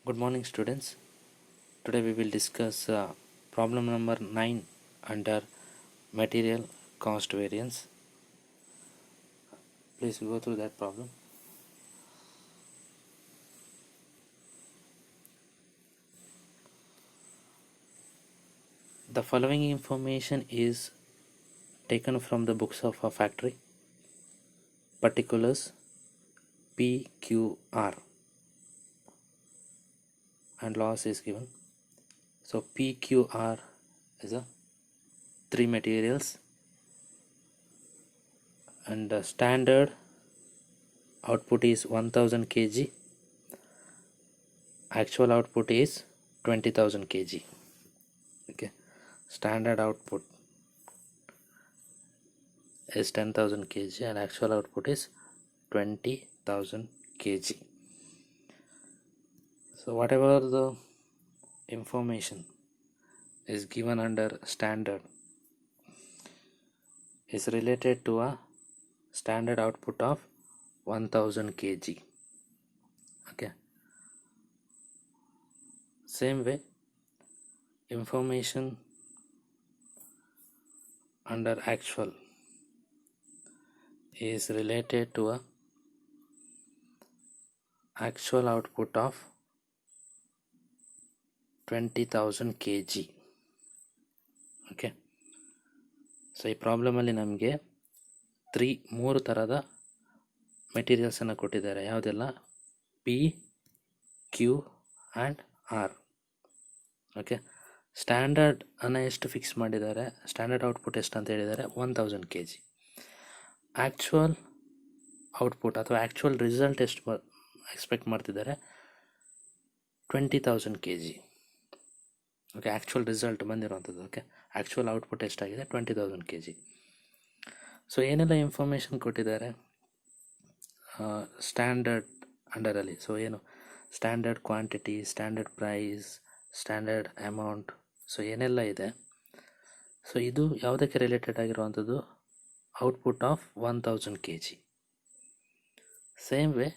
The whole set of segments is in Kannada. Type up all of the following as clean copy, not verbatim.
Good morning, students. Today we will discuss problem number 9 under material cost variance. Please go through that problem. The following information is taken from the books of a factory. Particulars PQR and loss is given. So PQR is a 3 materials and the standard output is 1000 kg. Actual output is 20,000 kg. Okay, standard output is 10,000 kg and actual output is 20,000 kg. So whatever the information is given under standard is related to a standard output of 1000 kg. Okay, same way information under actual is related to a actual output of 20,000 kg. Okay, so ಈ ಪ್ರಾಬ್ಲಮಲ್ಲಿ ನಮಗೆ ಮೂರು ಥರದ ಮೆಟೀರಿಯಲ್ಸನ್ನು ಕೊಟ್ಟಿದ್ದಾರೆ. ಯಾವುದೆಲ್ಲ? P, Q and R. Okay, standard ಅನ್ನು ಎಷ್ಟು ಫಿಕ್ಸ್ ಮಾಡಿದ್ದಾರೆ, ಸ್ಟ್ಯಾಂಡರ್ಡ್ ಔಟ್ಪುಟ್ ಎಷ್ಟು ಅಂತ ಹೇಳಿದ್ದಾರೆ? 1000 kg. ಆ್ಯಕ್ಚುಯಲ್ ಔಟ್ಪುಟ್ ಅಥವಾ ಆ್ಯಕ್ಚುಯಲ್ ರಿಸಲ್ಟ್ ಎಷ್ಟು ಎಕ್ಸ್ಪೆಕ್ಟ್ ಮಾಡ್ತಿದ್ದಾರೆ? 20,000 kg. ಓಕೆ, ಆ್ಯಕ್ಚುಯಲ್ ರಿಸಲ್ಟ್ ಬಂದಿರುವಂಥದ್ದು. ಓಕೆ, ಆ್ಯಕ್ಚುಯಲ್ ಔಟ್ಪುಟ್ ಎಷ್ಟಾಗಿದೆ? 20,000 kg. ಸೊ ಏನೆಲ್ಲ ಇನ್ಫಾರ್ಮೇಷನ್ ಕೊಟ್ಟಿದ್ದಾರೆ ಸ್ಟ್ಯಾಂಡರ್ಡ್ ಅಂಡರಲ್ಲಿ? ಸೊ ಏನು standard quantity, standard price, standard amount, so ಏನೆಲ್ಲ ಇದೆ. ಸೊ ಇದು ಯಾವುದಕ್ಕೆ ರಿಲೇಟೆಡ್ ಆಗಿರುವಂಥದ್ದು? Output of 1000 kg. Same way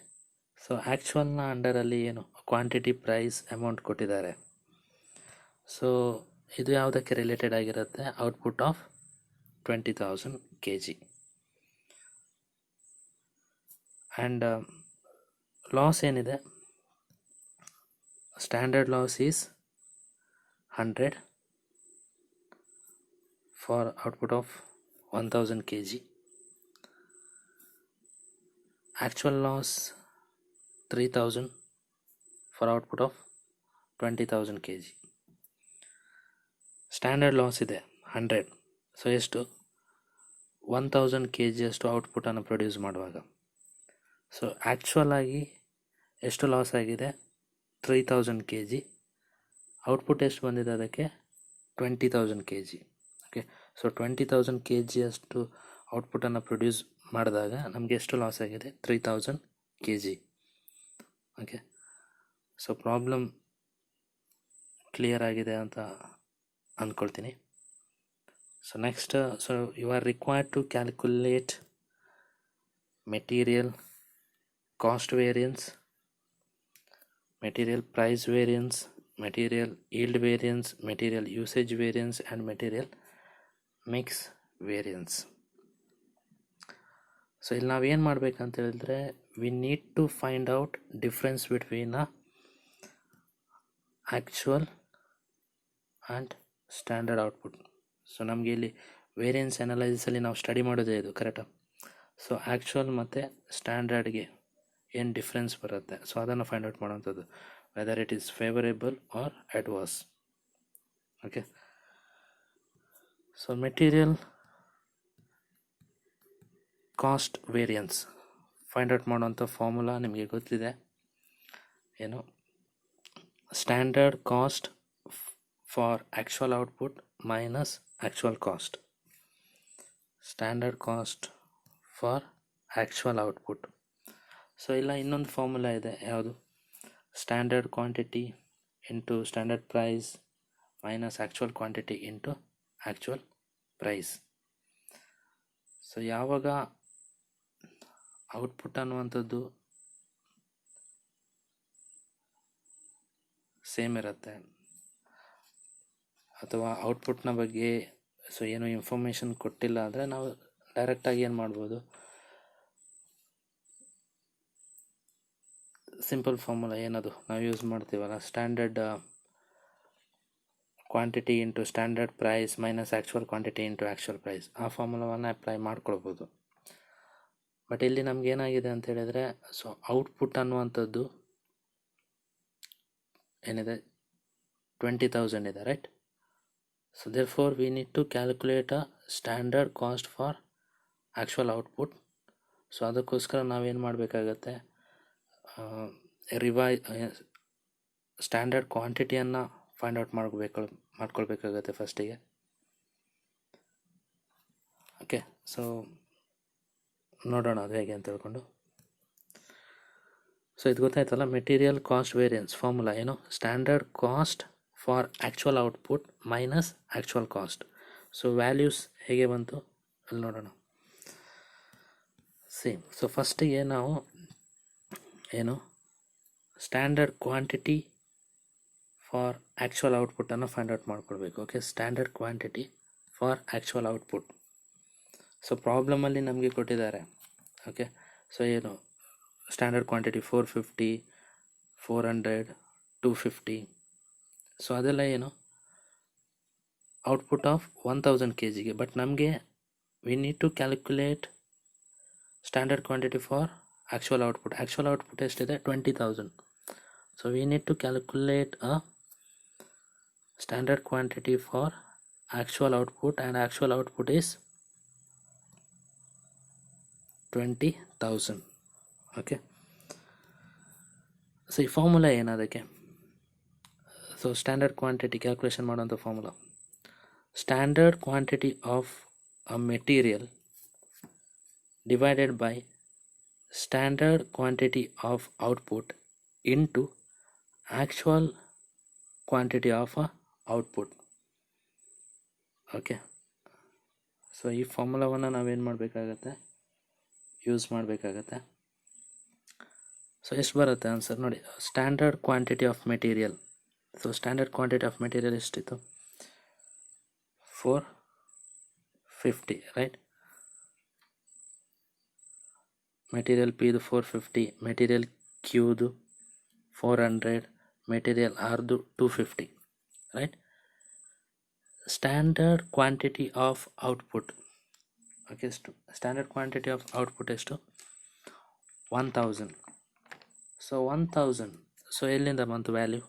so ಆ್ಯಕ್ಚುಯಲ್ನ ಅಂಡರಲ್ಲಿ ಏನು ಕ್ವಾಂಟಿಟಿ, ಪ್ರೈಸ್, ಅಮೌಂಟ್ ಕೊಟ್ಟಿದ್ದಾರೆ. ಸೊ ಇದು ಯಾವುದಕ್ಕೆ ರಿಲೇಟೆಡ್ ಆಗಿರುತ್ತೆ? Output of 20,000 kg. And loss ಏನಿದೆ? Standard loss is 100 for output of 1000 kg. Actual loss 3000 for output of 20,000 kg. Standard loss ಇದೆ 100. ಸೊ ಎಷ್ಟು? 1000 kg ಅಷ್ಟು ಔಟ್ಪುಟನ್ನು ಪ್ರೊಡ್ಯೂಸ್ ಮಾಡುವಾಗ. ಸೊ ಆ್ಯಕ್ಚುಯಲ್ ಆಗಿ ಎಷ್ಟು ಲಾಸ್ ಆಗಿದೆ? 3000 kg. ಔಟ್ಪುಟ್ ಎಷ್ಟು ಬಂದಿದೆ ಅದಕ್ಕೆ? 20,000 kg. ಓಕೆ, ಸೊ 20,000 kg ಅಷ್ಟು ಔಟ್ಪುಟನ್ನು ಪ್ರೊಡ್ಯೂಸ್ ಮಾಡಿದಾಗ ನಮಗೆ ಎಷ್ಟು ಲಾಸ್ ಆಗಿದೆ? 3000 kg. Okay, so problem clear ಆಗಿದೆ ಅಂತ ಅಂದ್ಕೊಳ್ತೀನಿ. So next, so you are required to calculate material cost variance, material price variance, material yield variance, material usage variance and material mix variance. So ಇಲ್ಲಿ ನಾವೇನು ಮಾಡಬೇಕಂತ ಹೇಳಿದ್ರೆ, we need to find out difference between actual and standard output. So ನಮಗೆ ಇಲ್ಲಿ ವೇರಿಯನ್ಸ್ ಅನಾಲೈಸಿಸಲ್ಲಿ ನಾವು ಸ್ಟಡಿ ಮಾಡೋದೇ ಇದು, ಕರೆಕ್ಟಾ? ಸೊ ಆ್ಯಕ್ಚುಯಲ್ ಮತ್ತು ಸ್ಟ್ಯಾಂಡರ್ಡ್ಗೆ ಏನು ಡಿಫ್ರೆನ್ಸ್ ಬರುತ್ತೆ, ಸೊ ಅದನ್ನು ಫೈಂಡ್ ಔಟ್ ಮಾಡೋವಂಥದ್ದು, whether it is favourable or adverse. Okay, so material cost variance find out ಮಾಡುವಂಥ ಫಾರ್ಮುಲಾ ನಿಮಗೆ ಗೊತ್ತಿದೆ. ಏನು? Standard cost for actual output minus actual cost. Standard cost for actual output. So ಇಲ್ಲ, ಇನ್ನೊಂದು ಫಾರ್ಮುಲಾ ಇದೆ. ಯಾವುದು? Standard quantity into standard price minus actual quantity into actual price. So ಯಾವಾಗ ಔಟ್ಪುಟ್ ಅನ್ನುವಂಥದ್ದು ಸೇಮ್ ಇರುತ್ತೆ, ಅಥವಾ ಔಟ್ಪುಟ್ನ ಬಗ್ಗೆ ಸೊ ಏನು ಇನ್ಫಾರ್ಮೇಷನ್ ಕೊಟ್ಟಿಲ್ಲ ಅಂದರೆ ನಾವು ಡೈರೆಕ್ಟಾಗಿ ಏನು ಮಾಡ್ಬೋದು, ಸಿಂಪಲ್ ಫಾರ್ಮುಲಾ ಏನದು ನಾವು ಯೂಸ್ ಮಾಡ್ತೀವಲ್ಲ, standard quantity into standard price minus actual quantity into actual price, ಆ ಫಾರ್ಮುಲಾವನ್ನು ಅಪ್ಲೈ ಮಾಡ್ಕೊಳ್ಬೋದು. ಬಟ್ ಇಲ್ಲಿ ನಮ್ಗೆ ಏನಾಗಿದೆ ಅಂತ ಹೇಳಿದರೆ, ಸೊ ಔಟ್ಪುಟ್ ಅನ್ನುವಂಥದ್ದು ಏನಿದೆ 20,000 ಇದೆ, right. So therefore we need to calculate a standard cost for actual output. So ಅದಕ್ಕೋಸ್ಕರ ನಾವೇನು ಮಾಡಬೇಕಾಗತ್ತೆ, ಸ್ಟ್ಯಾಂಡರ್ಡ್ ಕ್ವಾಂಟಿಟಿಯನ್ನು ಫೈಂಡ್ ಔಟ್ ಮಾಡ್ಕೊಳ್ಬೇಕಾಗತ್ತೆ ಫಸ್ಟಿಗೆ. ಓಕೆ, ಸೊ ನೋಡೋಣ ಅದು ಹೇಗೆ ಅಂತ ಹೇಳ್ಕೊಂಡು. ಸೊ ಇದು ಗೊತ್ತಾಯ್ತಲ್ಲ, ಮೆಟೀರಿಯಲ್ ಕಾಸ್ಟ್ ವೇರಿಯನ್ಸ್ ಫಾರ್ಮುಲಾ ಏನು, standard cost for actual output minus actual cost. So values ಹೇಗೆ ಬಂತು ಅಲ್ಲಿ ನೋಡೋಣ. ಸೇಮ್. ಸೊ ಫಸ್ಟಿಗೆ ನಾವು ಏನು ಸ್ಟ್ಯಾಂಡರ್ಡ್ ಕ್ವಾಂಟಿಟಿ ಫಾರ್ ಆ್ಯಕ್ಚುಯಲ್ ಔಟ್ಪುಟ್ಟನ್ನು ಫೈಂಡ್ ಔಟ್ ಮಾಡ್ಕೊಳ್ಬೇಕು. Okay, standard quantity for actual output. So ಪ್ರಾಬ್ಲಮಲ್ಲಿ ನಮಗೆ ಕೊಟ್ಟಿದ್ದಾರೆ. ಓಕೆ, ಸೊ ಏನು ಸ್ಟ್ಯಾಂಡರ್ಡ್ ಕ್ವಾಂಟಿಟಿ 450, 400, 250. ಸೊ ಅದೆಲ್ಲ ಏನು ಔಟ್ಪುಟ್ ಆಫ್ 1000 kg. ಬಟ್ ನಮಗೆ we need to calculate standard quantity for actual output. Actual output ಎಷ್ಟಿದೆ 20,000. So we need to calculate a standard quantity for actual output, and actual output is 20,000. Okay, so ಈ ಫಾರ್ಮುಲಾ ಏನದಕ್ಕೆ, ಸೊ ಸ್ಟ್ಯಾಂಡರ್ಡ್ ಕ್ವಾಂಟಿಟಿ ಕ್ಯಾಲ್ಕುಲೇಷನ್ ಮಾಡೋಂಥ formula, standard quantity of a material divided by standard quantity of output into actual quantity of output. Okay, so ಈ ಫಾರ್ಮುಲಾವನ್ನು ನಾವೇನು ಮಾಡಬೇಕಾಗತ್ತೆ, ಯೂಸ್ ಮಾಡಬೇಕಾಗತ್ತೆ. ಸೊ ಎಷ್ಟು ಬರುತ್ತೆ ಆನ್ಸರ್ ನೋಡಿ, standard quantity of material. So standard quantity of material ಎಷ್ಟಿತ್ತು 450, ರೈಟ್. ಮೆಟೀರಿಯಲ್ ಪಿದು 450, ಮೆಟೀರಿಯಲ್ ಕ್ಯೂದು 400, ಮೆಟೀರಿಯಲ್ ಆರ್ದು 250, right. Standard quantity of output, okay, standard quantity of output ಎಷ್ಟು 1000. ಸೊ 1000, ಸೊ ಎಲ್ಲಿಂದ ಬಂತು ವ್ಯಾಲ್ಯೂ,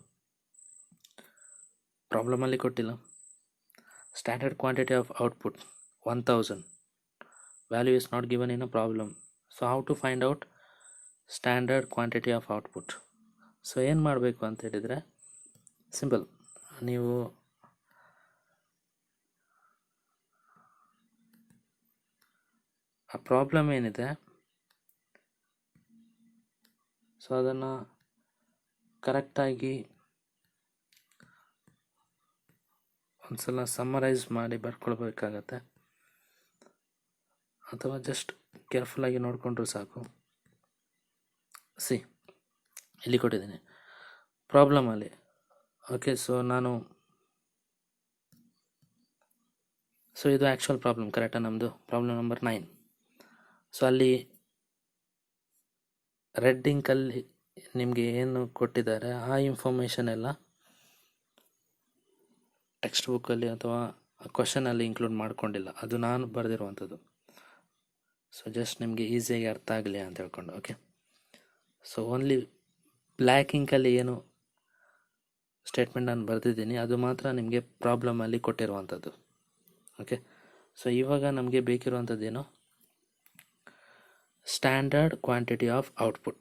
ಪ್ರಾಬ್ಲಮಲ್ಲಿ ಕೊಟ್ಟಿಲ್ಲ. Standard quantity of output 1000, value is not given in a problem. So how to find out standard quantity of output? So ಏನು ಮಾಡಬೇಕು ಅಂತ ಹೇಳಿದರೆ ಸಿಂಪಲ್, ನೀವು ಆ ಪ್ರಾಬ್ಲಮ್ ಏನಿದೆ ಸೊ ಅದನ್ನು ಕರೆಕ್ಟಾಗಿ ಒಂದ್ಸಲ ಸಮ್ಮರೈಸ್ ಮಾಡಿ ಬರ್ಕೊಳ್ಬೇಕಾಗತ್ತೆ, ಅಥವಾ ಜಸ್ಟ್ ಕೇರ್ಫುಲ್ಲಾಗಿ ನೋಡಿಕೊಂಡ್ರು ಸಾಕು. ಸಿ ಇಲ್ಲಿ ಕೊಟ್ಟಿದ್ದೀನಿ ಪ್ರಾಬ್ಲಮಲ್ಲಿ. ಓಕೆ, ಸೊ ಇದು ಆ್ಯಕ್ಚುಯಲ್ ಪ್ರಾಬ್ಲಮ್ ಕರೆಕ್ಟಾ, ನಮ್ಮದು ಪ್ರಾಬ್ಲಮ್ ನಂಬರ್ 9. ಸೊ ಅಲ್ಲಿ ರೆಡ್ ಇಂಕಲ್ಲಿ ನಿಮಗೆ ಏನು ಕೊಟ್ಟಿದ್ದಾರೆ ಆ ಇನ್ಫಾರ್ಮೇಷನ್ ಎಲ್ಲ ಟೆಕ್ಸ್ಟ್ ಬುಕ್ಕಲ್ಲಿ ಅಥವಾ ಕ್ವಶನಲ್ಲಿ ಇನ್ಕ್ಲೂಡ್ ಮಾಡ್ಕೊಂಡಿಲ್ಲ, ಅದು ನಾನು ಬರೆದಿರುವಂಥದ್ದು. ಸೊ ಜಸ್ಟ್ ನಿಮಗೆ ಈಸಿಯಾಗಿ ಅರ್ಥ ಆಗಲಿ ಅಂತ ಹೇಳ್ಕೊಂಡು. ಓಕೆ, ಸೊ ಓನ್ಲಿ ಬ್ಲ್ಯಾಕ್ ಇಂಕಲ್ಲಿ ಏನು ಸ್ಟೇಟ್ಮೆಂಟ್ ನಾನು ಬರೆದಿದ್ದೀನಿ ಅದು ಮಾತ್ರ ನಿಮಗೆ ಪ್ರಾಬ್ಲಮಲ್ಲಿ ಕೊಟ್ಟಿರುವಂಥದ್ದು. ಓಕೆ, ಸೊ ಇವಾಗ ನಮಗೆ ಬೇಕಿರುವಂಥದ್ದೇನು, standard quantity of output.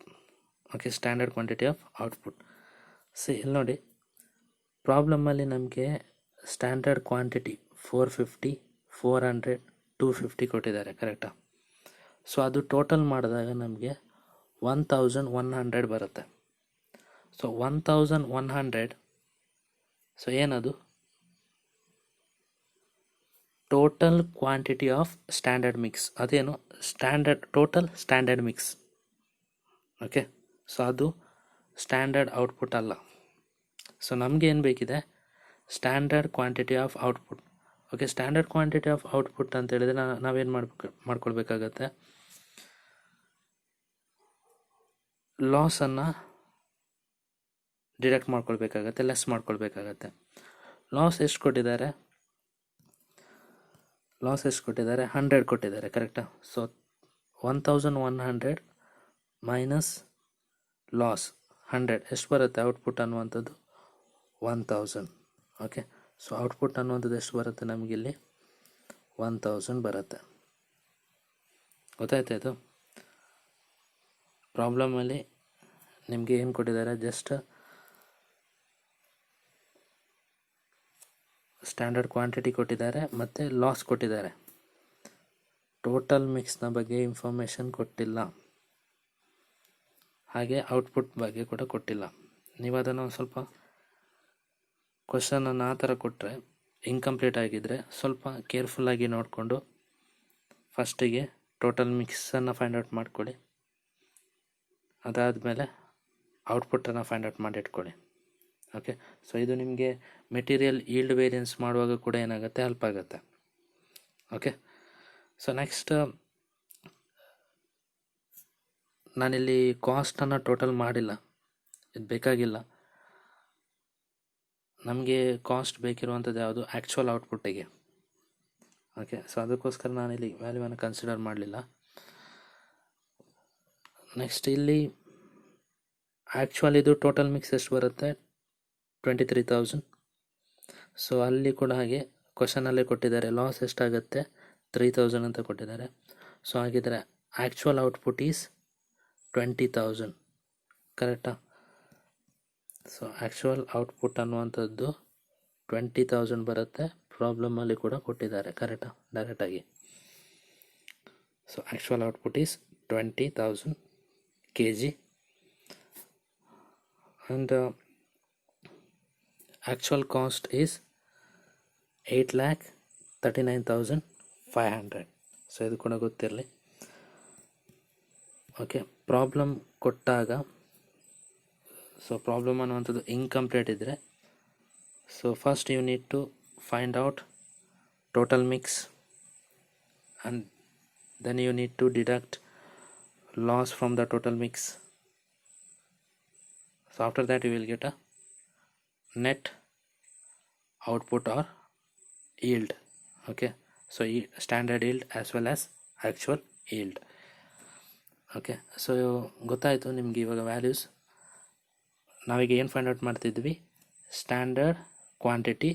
Okay, standard quantity of output. So ಇಲ್ಲಿ ನೋಡಿ ಪ್ರಾಬ್ಲಮಲ್ಲಿ ನಮಗೆ ಸ್ಟ್ಯಾಂಡರ್ಡ್ ಕ್ವಾಂಟಿಟಿ 450, 400, 250 ಕೊಟ್ಟಿದ್ದಾರೆ, ಕರೆಕ್ಟಾ. ಸೊ ಅದು ಟೋಟಲ್ ಮಾಡಿದಾಗ ನಮಗೆ 1100 ಬರುತ್ತೆ. ಸೊ 1100, ಸೊ ಏನದು total quantity of standard mix, ಅದೇನು total standard mix. Okay, so ಅದು ಸ್ಟ್ಯಾಂಡರ್ಡ್ ಔಟ್ಪುಟ್ ಅಲ್ಲ, ಸೊ ನಮಗೆ ಏನು ಬೇಕಿದೆ, standard quantity of output. Okay, standard quantity of output ಅಂತ ಹೇಳಿದ್ರೆ ನಾವೇನು ಮಾಡ್ಕೊಳ್ಬೇಕಾಗತ್ತೆ, ಲಾಸನ್ನು ಡಿಡಕ್ಟ್ ಮಾಡ್ಕೊಳ್ಬೇಕಾಗತ್ತೆ, ಲೆಸ್ ಮಾಡ್ಕೊಳ್ಬೇಕಾಗತ್ತೆ. ಲಾಸ್ ಎಷ್ಟು ಕೊಟ್ಟಿದ್ದಾರೆ, 100 ಕೊಟ್ಟಿದ್ದಾರೆ, ಕರೆಕ್ಟಾ? ಸೊ 1100 ಮೈನಸ್ ಲಾಸ್ 100 ಎಷ್ಟು ಬರುತ್ತೆ ಔಟ್ಪುಟ್ ಅನ್ನುವಂಥದ್ದು? 1000. ಓಕೆ, ಸೊ ಔಟ್ಪುಟ್ ಅನ್ನುವಂಥದ್ದು ಎಷ್ಟು ಬರುತ್ತೆ ನಮಗಿಲ್ಲಿ? 1000 ಬರುತ್ತೆ. ಗೊತ್ತಾಯ್ತಾ ಇದು? ಪ್ರಾಬ್ಲಮಲ್ಲಿ ನಿಮಗೆ ಏನು ಕೊಟ್ಟಿದ್ದಾರೆ, ಜಸ್ಟ್ ಸ್ಟ್ಯಾಂಡರ್ಡ್ ಕ್ವಾಂಟಿಟಿ ಕೊಟ್ಟಿದ್ದಾರೆ ಮತ್ತು ಲಾಸ್ ಕೊಟ್ಟಿದ್ದಾರೆ. ಟೋಟಲ್ ಮಿಕ್ಸ್ನ ಬಗ್ಗೆ ಇನ್ಫಾರ್ಮೇಷನ್ ಕೊಟ್ಟಿಲ್ಲ, ಹಾಗೆ ಔಟ್ಪುಟ್ ಬಗ್ಗೆ ಕೂಡ ಕೊಟ್ಟಿಲ್ಲ. ನೀವು ಅದನ್ನು ಸ್ವಲ್ಪ ಕ್ವಶನನ್ನು ಆ ಥರ ಕೊಟ್ಟರೆ, ಇನ್ಕಂಪ್ಲೀಟ್ ಆಗಿದ್ದರೆ ಸ್ವಲ್ಪ ಕೇರ್ಫುಲ್ಲಾಗಿ ನೋಡಿಕೊಂಡು ಫಸ್ಟಿಗೆ ಟೋಟಲ್ ಮಿಕ್ಸನ್ನು ಫೈಂಡ್ ಔಟ್ ಮಾಡ್ಕೊಳ್ಳಿ, ಅದಾದಮೇಲೆ ಔಟ್ಪುಟ್ಟನ್ನು ಫೈಂಡ್ ಔಟ್ ಮಾಡಿಟ್ಕೊಳ್ಳಿ. ಓಕೆ, ಸೊ ಇದು ನಿಮಗೆ ಮೆಟೀರಿಯಲ್ ಈಲ್ಡ್ ವೇರಿಯನ್ಸ್ ಮಾಡುವಾಗ ಕೂಡ ಏನಾಗುತ್ತೆ, ಹೆಲ್ಪ್ ಆಗುತ್ತೆ. ಓಕೆ, ಸೊ ನೆಕ್ಸ್ಟ್ ನಾನಿಲ್ಲಿ ಕಾಸ್ಟನ್ನು ಟೋಟಲ್ ಮಾಡಿಲ್ಲ, ಇದು ಬೇಕಾಗಿಲ್ಲ ನಮಗೆ. ಕಾಸ್ಟ್ ಬೇಕಿರುವಂಥದ್ದು ಯಾವುದು, ಆ್ಯಕ್ಚುಯಲ್ ಔಟ್ಪುಟ್ಟಿಗೆ. ಓಕೆ, ಸೊ ಅದಕ್ಕೋಸ್ಕರ ನಾನಿಲ್ಲಿ ವ್ಯಾಲ್ಯೂವನ್ನು ಕನ್ಸಿಡರ್ ಮಾಡಲಿಲ್ಲ. ನೆಕ್ಸ್ಟ್ ಇಲ್ಲಿ ಆ್ಯಕ್ಚುಯಲ್ ಇದು ಟೋಟಲ್ ಮಿಕ್ಸ್ ಎಷ್ಟು ಬರುತ್ತೆ, 23,000. ಸೊ ಅಲ್ಲಿ ಕೂಡ ಹಾಗೆ ಕ್ವಶನಲ್ಲೇ ಕೊಟ್ಟಿದ್ದಾರೆ, ಲಾಸ್ ಎಷ್ಟಾಗುತ್ತೆ 3,000 ಅಂತ ಕೊಟ್ಟಿದ್ದಾರೆ. ಸೊ ಹಾಗಿದ್ರೆ ಆ್ಯಕ್ಚುಯಲ್ ಔಟ್ಪುಟ್ ಈಸ್ 20,000, ಕರೆಕ್ಟಾ? ಸೊ ಆ್ಯಕ್ಚುಯಲ್ ಔಟ್ಪುಟ್ ಅನ್ನುವಂಥದ್ದು 20,000 ಬರುತ್ತೆ. ಪ್ರಾಬ್ಲಮಲ್ಲಿ ಕೂಡ ಕೊಟ್ಟಿದ್ದಾರೆ, ಕರೆಕ್ಟಾ, ಡೈರೆಕ್ಟಾಗಿ. So actual output is 20,000 kg and actual cost is 8,39,500. So ಇದು ಕೂಡ ಗೊತ್ತಿರಲಿ. ಓಕೆ, ಪ್ರಾಬ್ಲಮ್ ಕೊಟ್ಟಾಗ, ಸೊ ಪ್ರಾಬ್ಲಮ್ ಅನ್ನುವಂಥದ್ದು ಇನ್ಕಂಪ್ಲೀಟ್ ಇದ್ದರೆ, so first you need to find out total mix and then you need to deduct loss from the total mix. So after that you will get a net output or yield. Okay, so standard yield as well as actual yield. Okay, so ಗೊತ್ತಾಯಿತು ನಿಮಗೆ ಇವಾಗ ವ್ಯಾಲ್ಯೂಸ್. ನಾವೀಗ ಏನು ಫೈಂಡ್ ಔಟ್ ಮಾಡ್ತಿದ್ವಿ, standard quantity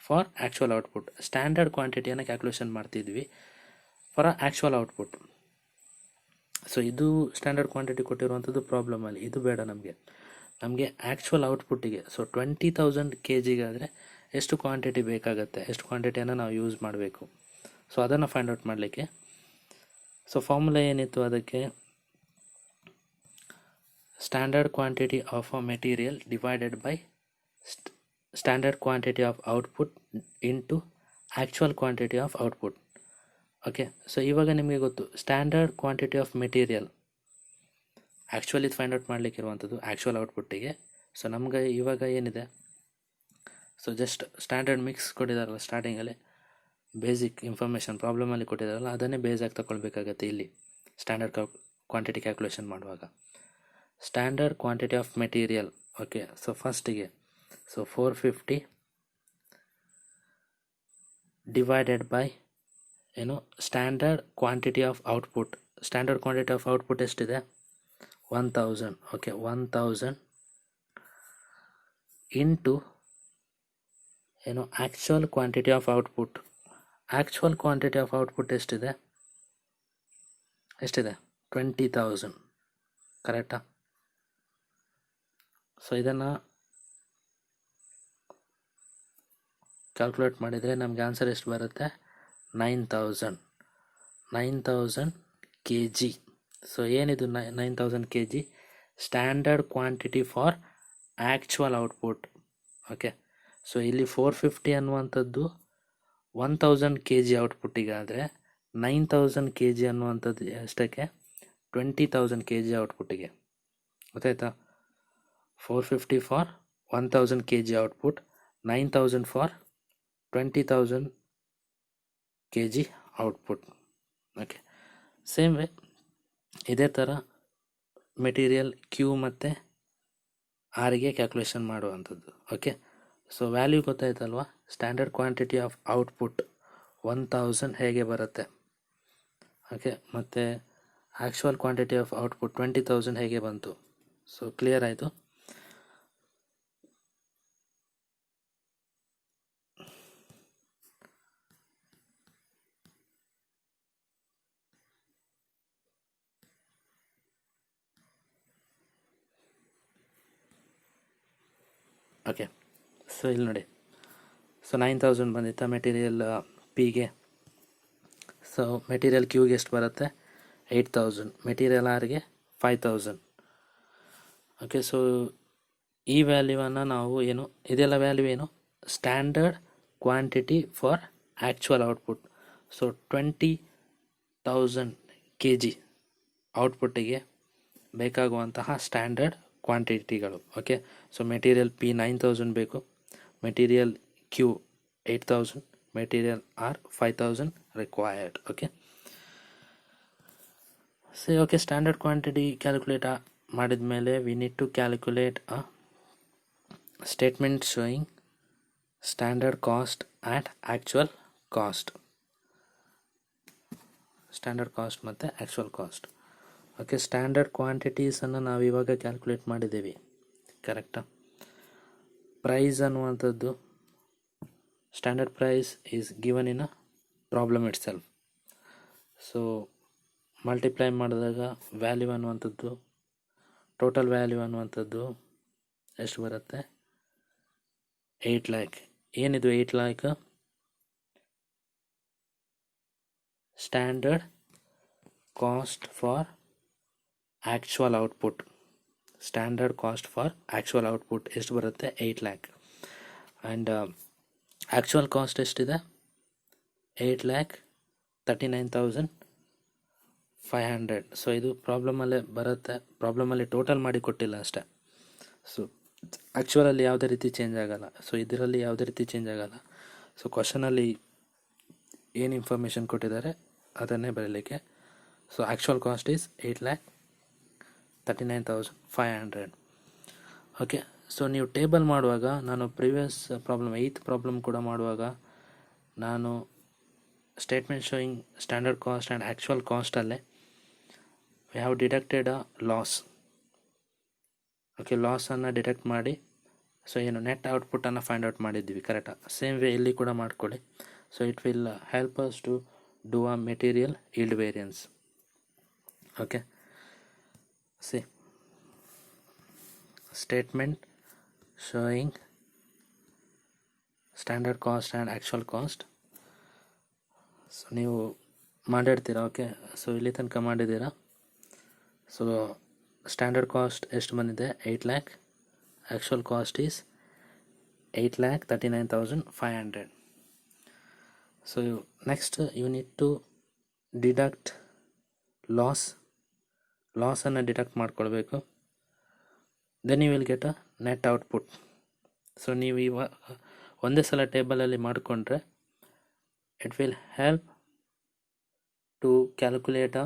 for actual output. Standard ಕ್ವಾಂಟಿಟಿಯನ್ನು ಕ್ಯಾಲ್ಕುಲೇಷನ್ ಮಾಡ್ತಿದ್ವಿ ಫಾರ್ ಆ್ಯಕ್ಚುಯಲ್ ಔಟ್ಪುಟ್. ಸೊ ಇದು ಸ್ಟ್ಯಾಂಡರ್ಡ್ ಕ್ವಾಂಟಿಟಿ ಕೊಟ್ಟಿರುವಂಥದ್ದು ಪ್ರಾಬ್ಲಮಲ್ಲಿ, ಇದು ಬೇಡ ನಮಗೆ ಆ್ಯಕ್ಚುಯಲ್ ಔಟ್ಪುಟ್ಟಿಗೆ. ಸೊ 20,000 kgಗಾದರೆ ಎಷ್ಟು ಕ್ವಾಂಟಿಟಿ ಬೇಕಾಗುತ್ತೆ, ಎಷ್ಟು ಕ್ವಾಂಟಿಟಿಯನ್ನು ನಾವು ಯೂಸ್ ಮಾಡಬೇಕು, ಸೊ ಅದನ್ನು ಫೈಂಡ್ ಔಟ್ ಮಾಡಲಿಕ್ಕೆ. ಸೊ ಫಾರ್ಮುಲಾ ಏನಿತ್ತು ಅದಕ್ಕೆ, standard quantity of a material divided by standard quantity of output into actual quantity of output. Okay, so ಇವಾಗ ನಿಮಗೆ ಗೊತ್ತು standard quantity of material actually find out ಮಾಡಲಿಕ್ಕೆ ಇರುವಂಥದ್ದು ಆ್ಯಕ್ಚುಯಲ್ ಔಟ್ಪುಟ್ಟಿಗೆ. ಸೊ ನಮ್ಗೆ ಇವಾಗ ಏನಿದೆ, ಸೊ ಜಸ್ಟ್ ಸ್ಟ್ಯಾಂಡರ್ಡ್ ಮಿಕ್ಸ್ ಕೊಟ್ಟಿದ್ದಾರಲ್ಲ ಸ್ಟಾರ್ಟಿಂಗಲ್ಲಿ, ಬೇಸಿಕ್ ಇನ್ಫಾರ್ಮೇಷನ್ ಪ್ರಾಬ್ಲಮಲ್ಲಿ ಕೊಟ್ಟಿದ್ದಾರಲ್ಲ, ಅದನ್ನೇ ಬೇಸಾಗಿ ತಗೊಳ್ಬೇಕಾಗತ್ತೆ ಇಲ್ಲಿ ಸ್ಟ್ಯಾಂಡರ್ಡ್ ಕ್ವಾಂಟಿಟಿ ಕ್ಯಾಲ್ಕುಲೇಷನ್ ಮಾಡುವಾಗ. Standard quantity of material. Okay, so ಫಸ್ಟಿಗೆ, ಸೊ 450 ಡಿವೈಡೆಡ್ ಬೈ ಏನು, standard quantity of output. Standard quantity of output ಎಷ್ಟಿದೆ, 1000. ಓಕೆ, 1000 ಇಂಟು ಏನು, actual quantity of output. Actual quantity of output ಎಷ್ಟಿದೆ 20,000, ಕರೆಕ್ಟಾ? ಸೊ ಇದನ್ನು ಕ್ಯಾಲ್ಕುಲೇಟ್ ಮಾಡಿದರೆ ನಮಗೆ ಆನ್ಸರ್ ಎಷ್ಟು ಬರುತ್ತೆ, 9,000 kg. ಸೊ ಏನಿದು 9,000 kg standard quantity for actual output. Okay, so ಇಲ್ಲಿ 450 ಅನ್ನುವಂಥದ್ದು 1000 kg ಔಟ್ಪುಟ್ಟಿಗಾದರೆ 9,000 kg ಅನ್ನುವಂಥದ್ದು ಎಷ್ಟಕ್ಕೆ, 20,000 kg ಔಟ್ಪುಟ್ಟಿಗೆ. ಗೊತ್ತಾಯ್ತಾ? 450 for 1000 kg output, 9000 for 20,000 kg output. Okay, same way ಇದೇ ಥರ ಮೆಟೀರಿಯಲ್ ಕ್ಯೂ ಮತ್ತು ಆರಿಗೆ ಕ್ಯಾಲ್ಕುಲೇಷನ್ ಮಾಡುವಂಥದ್ದು. ಓಕೆ, ಸೊ ವ್ಯಾಲ್ಯೂ ಗೊತ್ತಾಯ್ತಲ್ವಾ? ಸ್ಟ್ಯಾಂಡರ್ಡ್ ಕ್ವಾಂಟಿಟಿ ಆಫ್ ಔಟ್ಪುಟ್ 1000 ಹೇಗೆ ಬರುತ್ತೆ, ಓಕೆ, ಮತ್ತು ಆ್ಯಕ್ಚುಯಲ್ ಕ್ವಾಂಟಿಟಿ ಆಫ್ ಔಟ್ಪುಟ್ 20,000 ಹೇಗೆ ಬಂತು. ಸೊ ಕ್ಲಿಯರ್ ಆಯಿತು. ಓಕೆ, ಸೊ ಇಲ್ಲಿ ನೋಡಿ, ಸೊ 9000 ಬಂದಿತ್ತ ಮೆಟೀರಿಯಲ್ ಪಿಗೆ. ಸೊ ಮೆಟೀರಿಯಲ್ ಕ್ಯೂಗೆ ಎಷ್ಟು ಬರುತ್ತೆ? 8000. ಮೆಟೀರಿಯಲ್ ಆರ್ಗೆ 5000. ಓಕೆ, ಸೊ ಈ ವ್ಯಾಲ್ಯೂವನ್ನು ನಾವು ಏನು, ಇದೆಲ್ಲ ವ್ಯಾಲ್ಯೂ ಏನು? Standard quantity for actual output. So 20,000 kg ಔಟ್ಪುಟ್ಟಿಗೆ ಬೇಕಾಗುವಂತಹ ಸ್ಟ್ಯಾಂಡರ್ಡ್ ಕ್ವಾಂಟಿಟಿಗಳು. ಓಕೆ, ಸೊ ಮೆಟೀರಿಯಲ್ ಪಿ 9000 ಬೇಕು, material Q 8000, material R 5000 required. Okay, so okay, standard quantity calculate ಮಾಡಿದ ಮೇಲೆ we need to calculate a statement showing standard cost at actual cost. Standard cost ಮತ್ತು ಆ್ಯಕ್ಚುಯಲ್ ಕಾಸ್ಟ್. ಓಕೆ, ಸ್ಟ್ಯಾಂಡರ್ಡ್ ಕ್ವಾಂಟಿಟೀಸನ್ನು ನಾವು ಇವಾಗ ಕ್ಯಾಲ್ಕುಲೇಟ್ ಮಾಡಿದ್ದೀವಿ, ಕರೆಕ್ಟಾ? ಪ್ರೈಸ್ ಅನ್ನುವಂಥದ್ದು, standard price is given in a problem itself. So multiply ಮಾಡಿದಾಗ ವ್ಯಾಲ್ಯೂ ಅನ್ನುವಂಥದ್ದು, ಟೋಟಲ್ ವ್ಯಾಲ್ಯೂ ಅನ್ನುವಂಥದ್ದು ಎಷ್ಟು ಬರುತ್ತೆ? 8 lakh. ಏನಿದು 8 lakh? Standard cost for actual output. Standard cost for actual output ಎಷ್ಟು ಬರುತ್ತೆ? 8 lakh. ಆ್ಯಂಡ್ ಆ್ಯಕ್ಚುಯಲ್ ಕಾಸ್ಟ್ ಎಷ್ಟಿದೆ? 8,39,500. ಸೊ ಇದು ಪ್ರಾಬ್ಲಮಲ್ಲೇ ಬರುತ್ತೆ, ಪ್ರಾಬ್ಲಮಲ್ಲಿ ಟೋಟಲ್ ಮಾಡಿ ಕೊಟ್ಟಿಲ್ಲ ಅಷ್ಟೇ. ಸೊ ಆ್ಯಕ್ಚುಯಲಲ್ಲಿ ಯಾವುದೇ ರೀತಿ ಚೇಂಜ್ ಆಗೋಲ್ಲ, ಸೊ ಇದರಲ್ಲಿ ಯಾವುದೇ ರೀತಿ ಚೇಂಜ್ ಆಗೋಲ್ಲ. ಸೊ ಕ್ವಶನಲ್ಲಿ ಏನು ಇನ್ಫಾರ್ಮೇಷನ್ ಕೊಟ್ಟಿದ್ದಾರೆ ಅದನ್ನೇ ಬರೀಲಿಕ್ಕೆ. So actual cost is 8,39,500. Okay, so ನೀವು ಟೇಬಲ್ ಮಾಡುವಾಗ, ನಾನು ಪ್ರಿವಿಯಸ್ ಪ್ರಾಬ್ಲಮ್ 8th ಪ್ರಾಬ್ಲಮ್ ಕೂಡ ಮಾಡುವಾಗ ನಾನು statement showing standard cost and actual ಕಾಸ್ಟಲ್ಲೇ we have deducted a loss. Okay, ಲಾಸನ್ನು ಡಿಡಕ್ಟ್ ಮಾಡಿ, ಸೊ ಏನು ನೆಟ್ ಔಟ್ಪುಟ್ಟನ್ನು ಫೈಂಡ್ ಔಟ್ ಮಾಡಿದ್ವಿ, ಕರೆಕ್ಟಾ? ಸೇಮ್ ವೇ ಇಲ್ಲಿ ಕೂಡ ಮಾಡ್ಕೊಳ್ಳಿ. So it will help us to do a material yield variance. Okay, see statement showing standard cost and actual cost. So ನೀವು ಮಾಡಿರ್ತೀರ. ಓಕೆ, ಸೊ ಇಲ್ಲಿ ತನಕ ಮಾಡಿದ್ದೀರಾ. ಸೊ ಸ್ಟ್ಯಾಂಡರ್ಡ್ ಕಾಸ್ಟ್ ಎಷ್ಟು ಬಂದಿದೆ? 8 lakh. Actual cost is 8,39,500. So next you need to deduct ಲಾಸನ್ನು ಡಿಡಕ್ಟ್ ಮಾಡ್ಕೊಳ್ಬೇಕು. Then you will get a net output. So ನೀವು ಇವಾಗ ಒಂದೇ ಸಲ ಟೇಬಲಲ್ಲಿ ಮಾಡಿಕೊಂಡ್ರೆ it will help to calculate a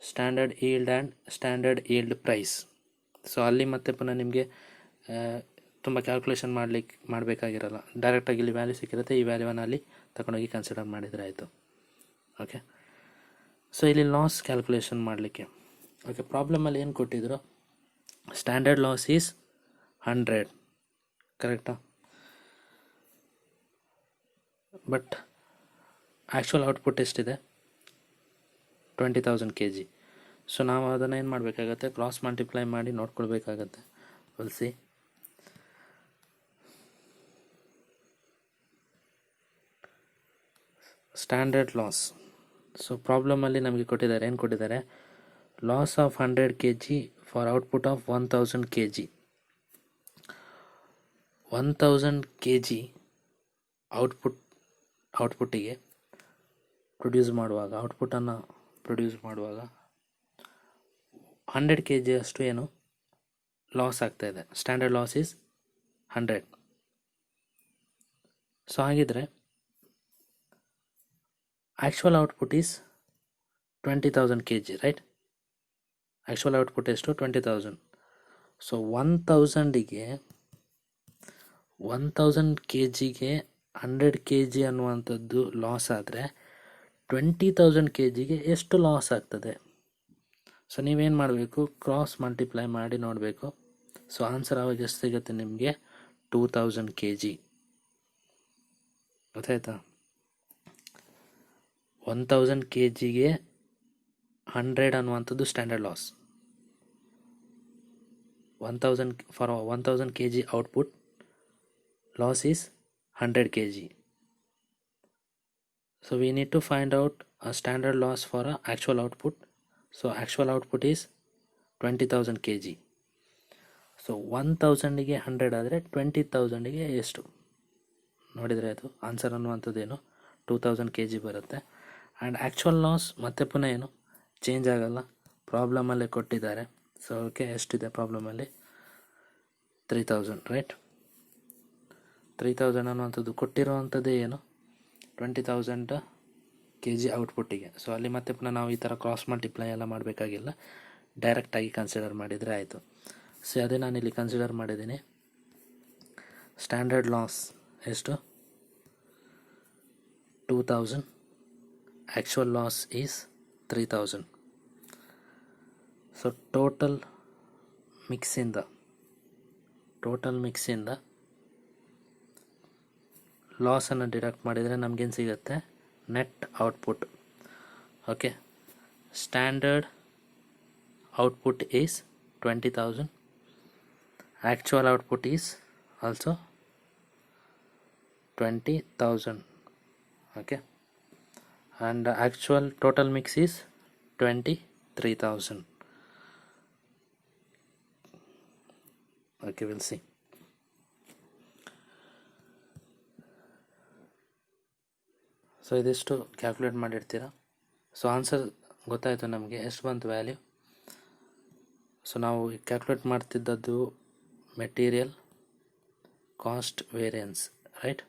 standard yield and standard yield price. So ಅಲ್ಲಿ ಮತ್ತೆ ಪುನಃ ನಿಮಗೆ ತುಂಬ ಕ್ಯಾಲ್ಕುಲೇಷನ್ ಮಾಡಬೇಕಾಗಿರಲ್ಲ. ಡೈರೆಕ್ಟಾಗಿ ಇಲ್ಲಿ ವ್ಯಾಲ್ಯೂ ಸಿಕ್ಕಿರುತ್ತೆ, ಈ ವ್ಯಾಲ್ಯೂವನ್ನು ಅಲ್ಲಿ ತಗೊಂಡೋಗಿ ಕನ್ಸಿಡರ್ ಮಾಡಿದರೆ ಆಯಿತು. ಓಕೆ, ಸೊ ಇಲ್ಲಿ ಲಾಸ್ ಕ್ಯಾಲ್ಕುಲೇಷನ್ ಮಾಡಲಿಕ್ಕೆ, ಓಕೆ, ಪ್ರಾಬ್ಲಮಲ್ಲಿ ಏನು ಕೊಟ್ಟಿದ್ರು? ಸ್ಟ್ಯಾಂಡರ್ಡ್ ಲಾಸ್ ಈಸ್ 100, ಕರೆಕ್ಟಾ? ಬಟ್ ಆ್ಯಕ್ಚುಯಲ್ ಔಟ್ಪುಟ್ ಎಷ್ಟಿದೆ? 20,000 kg. ಸೊ ನಾವು ಅದನ್ನು ಏನು ಮಾಡಬೇಕಾಗತ್ತೆ? ಕ್ರಾಸ್ ಮಲ್ಟಿಪ್ಲೈ ಮಾಡಿ ನೋಡ್ಕೊಳ್ಬೇಕಾಗತ್ತೆ. See standard loss. ಸೊ ಪ್ರಾಬ್ಲಮಲ್ಲಿ ನಮಗೆ ಕೊಟ್ಟಿದ್ದಾರೆ, ಏನು ಕೊಟ್ಟಿದ್ದಾರೆ? Loss of 100 kg for output of 1000 kg. 1000 kg ಔಟ್ಪುಟ್ಟಿಗೆ ಔಟ್ಪುಟ್ಟನ್ನು ಪ್ರೊಡ್ಯೂಸ್ ಮಾಡುವಾಗ 100 kg ಅಷ್ಟು ಏನು ಲಾಸ್ ಆಗ್ತಾಯಿದೆ. Standard loss is 100. ಸೊ ಹಾಗಿದ್ರೆ actual output is 20,000 kg, right? Actual output ಎಷ್ಟು? 20,000. ಸೊ 1,000 kgಗೆ 100 kg ಅನ್ನುವಂಥದ್ದು ಲಾಸ್ ಆದರೆ 20,000 kgಗೆ ಎಷ್ಟು ಲಾಸ್ ಆಗ್ತದೆ? ಸೊ ನೀವೇನು ಮಾಡಬೇಕು, ಕ್ರಾಸ್ ಮಲ್ಟಿಪ್ಲೈ ಮಾಡಿ ನೋಡಬೇಕು. ಸೊ ಆನ್ಸರ್ ಆವಾಗ ಎಷ್ಟು ಸಿಗುತ್ತೆ ನಿಮಗೆ? 2,000 kg. ಗೊತ್ತಾಯ್ತಾ? 1,000 kgಗೆ 100 ಅನ್ನುವಂಥದ್ದು standard loss. 1,000 kg output loss is 100 kg. So we need to find out a standard loss for a actual output. So actual output is 20,000 kg. So 1,000ಗೆ 100 ಆದರೆ 20,000ಗೆ ಎಷ್ಟು ನೋಡಿದರೆ ಅದು ಆನ್ಸರ್ ಅನ್ನುವಂಥದ್ದೇನು 2,000 kg ಬರುತ್ತೆ. ಆ್ಯಂಡ್ ಆ್ಯಕ್ಚುವಲ್ ಲಾಸ್ ಮತ್ತೆ ಪುನಃ ಏನು ಚೇಂಜ್ ಆಗಲ್ಲ, ಪ್ರಾಬ್ಲಮಲ್ಲೇ ಕೊಟ್ಟಿದ್ದಾರೆ. ಸೊ ಓಕೆ, ಎಷ್ಟಿದೆ ಪ್ರಾಬ್ಲಮಲ್ಲಿ? 3,000, ರೈಟ್? 3,000 ಅನ್ನುವಂಥದ್ದು ಕೊಟ್ಟಿರುವಂಥದ್ದೇ ಏನು 20,000 kg ಔಟ್ಪುಟ್ಟಿಗೆ. ಸೊ ಅಲ್ಲಿ ಮತ್ತೆ ಪುನಃ ನಾವು ಈ ಥರ ಕ್ರಾಸ್ ಮಲ್ಟಿಪ್ಲೈ ಎಲ್ಲ ಮಾಡಬೇಕಾಗಿಲ್ಲ, ಡೈರೆಕ್ಟಾಗಿ ಕನ್ಸಿಡರ್ ಮಾಡಿದರೆ ಆಯಿತು. ಸೊ ಅದೇ ನಾನಿಲ್ಲಿ ಕನ್ಸಿಡರ್ ಮಾಡಿದ್ದೀನಿ. ಸ್ಟ್ಯಾಂಡರ್ಡ್ ಲಾಸ್ ಎಷ್ಟು? 2,000. Actual loss is 3,000. So total ಮಿಕ್ಸಿಂದ ಲಾಸನ್ನು ಡಿಡಕ್ಟ್ ಮಾಡಿದರೆ ನಮಗೇನು ಸಿಗುತ್ತೆ? Net output. Okay, standard output is 20,000. Actual output is also 20,000. Okay, and actual total mix is 23,000. Okay, will see. So ಇದಿಷ್ಟು ಕ್ಯಾಲ್ಕುಲೇಟ್ ಮಾಡಿರ್ತೀರಾ. ಸೊ ಆನ್ಸರ್ ಗೊತ್ತಾಯಿತು ನಮಗೆ, ಎಷ್ಟು ಬಂತು ವ್ಯಾಲ್ಯೂ. ಸೊ ನಾವು ಕ್ಯಾಲ್ಕುಲೇಟ್ ಮಾಡ್ತಿದ್ದದ್ದು material cost variance, right?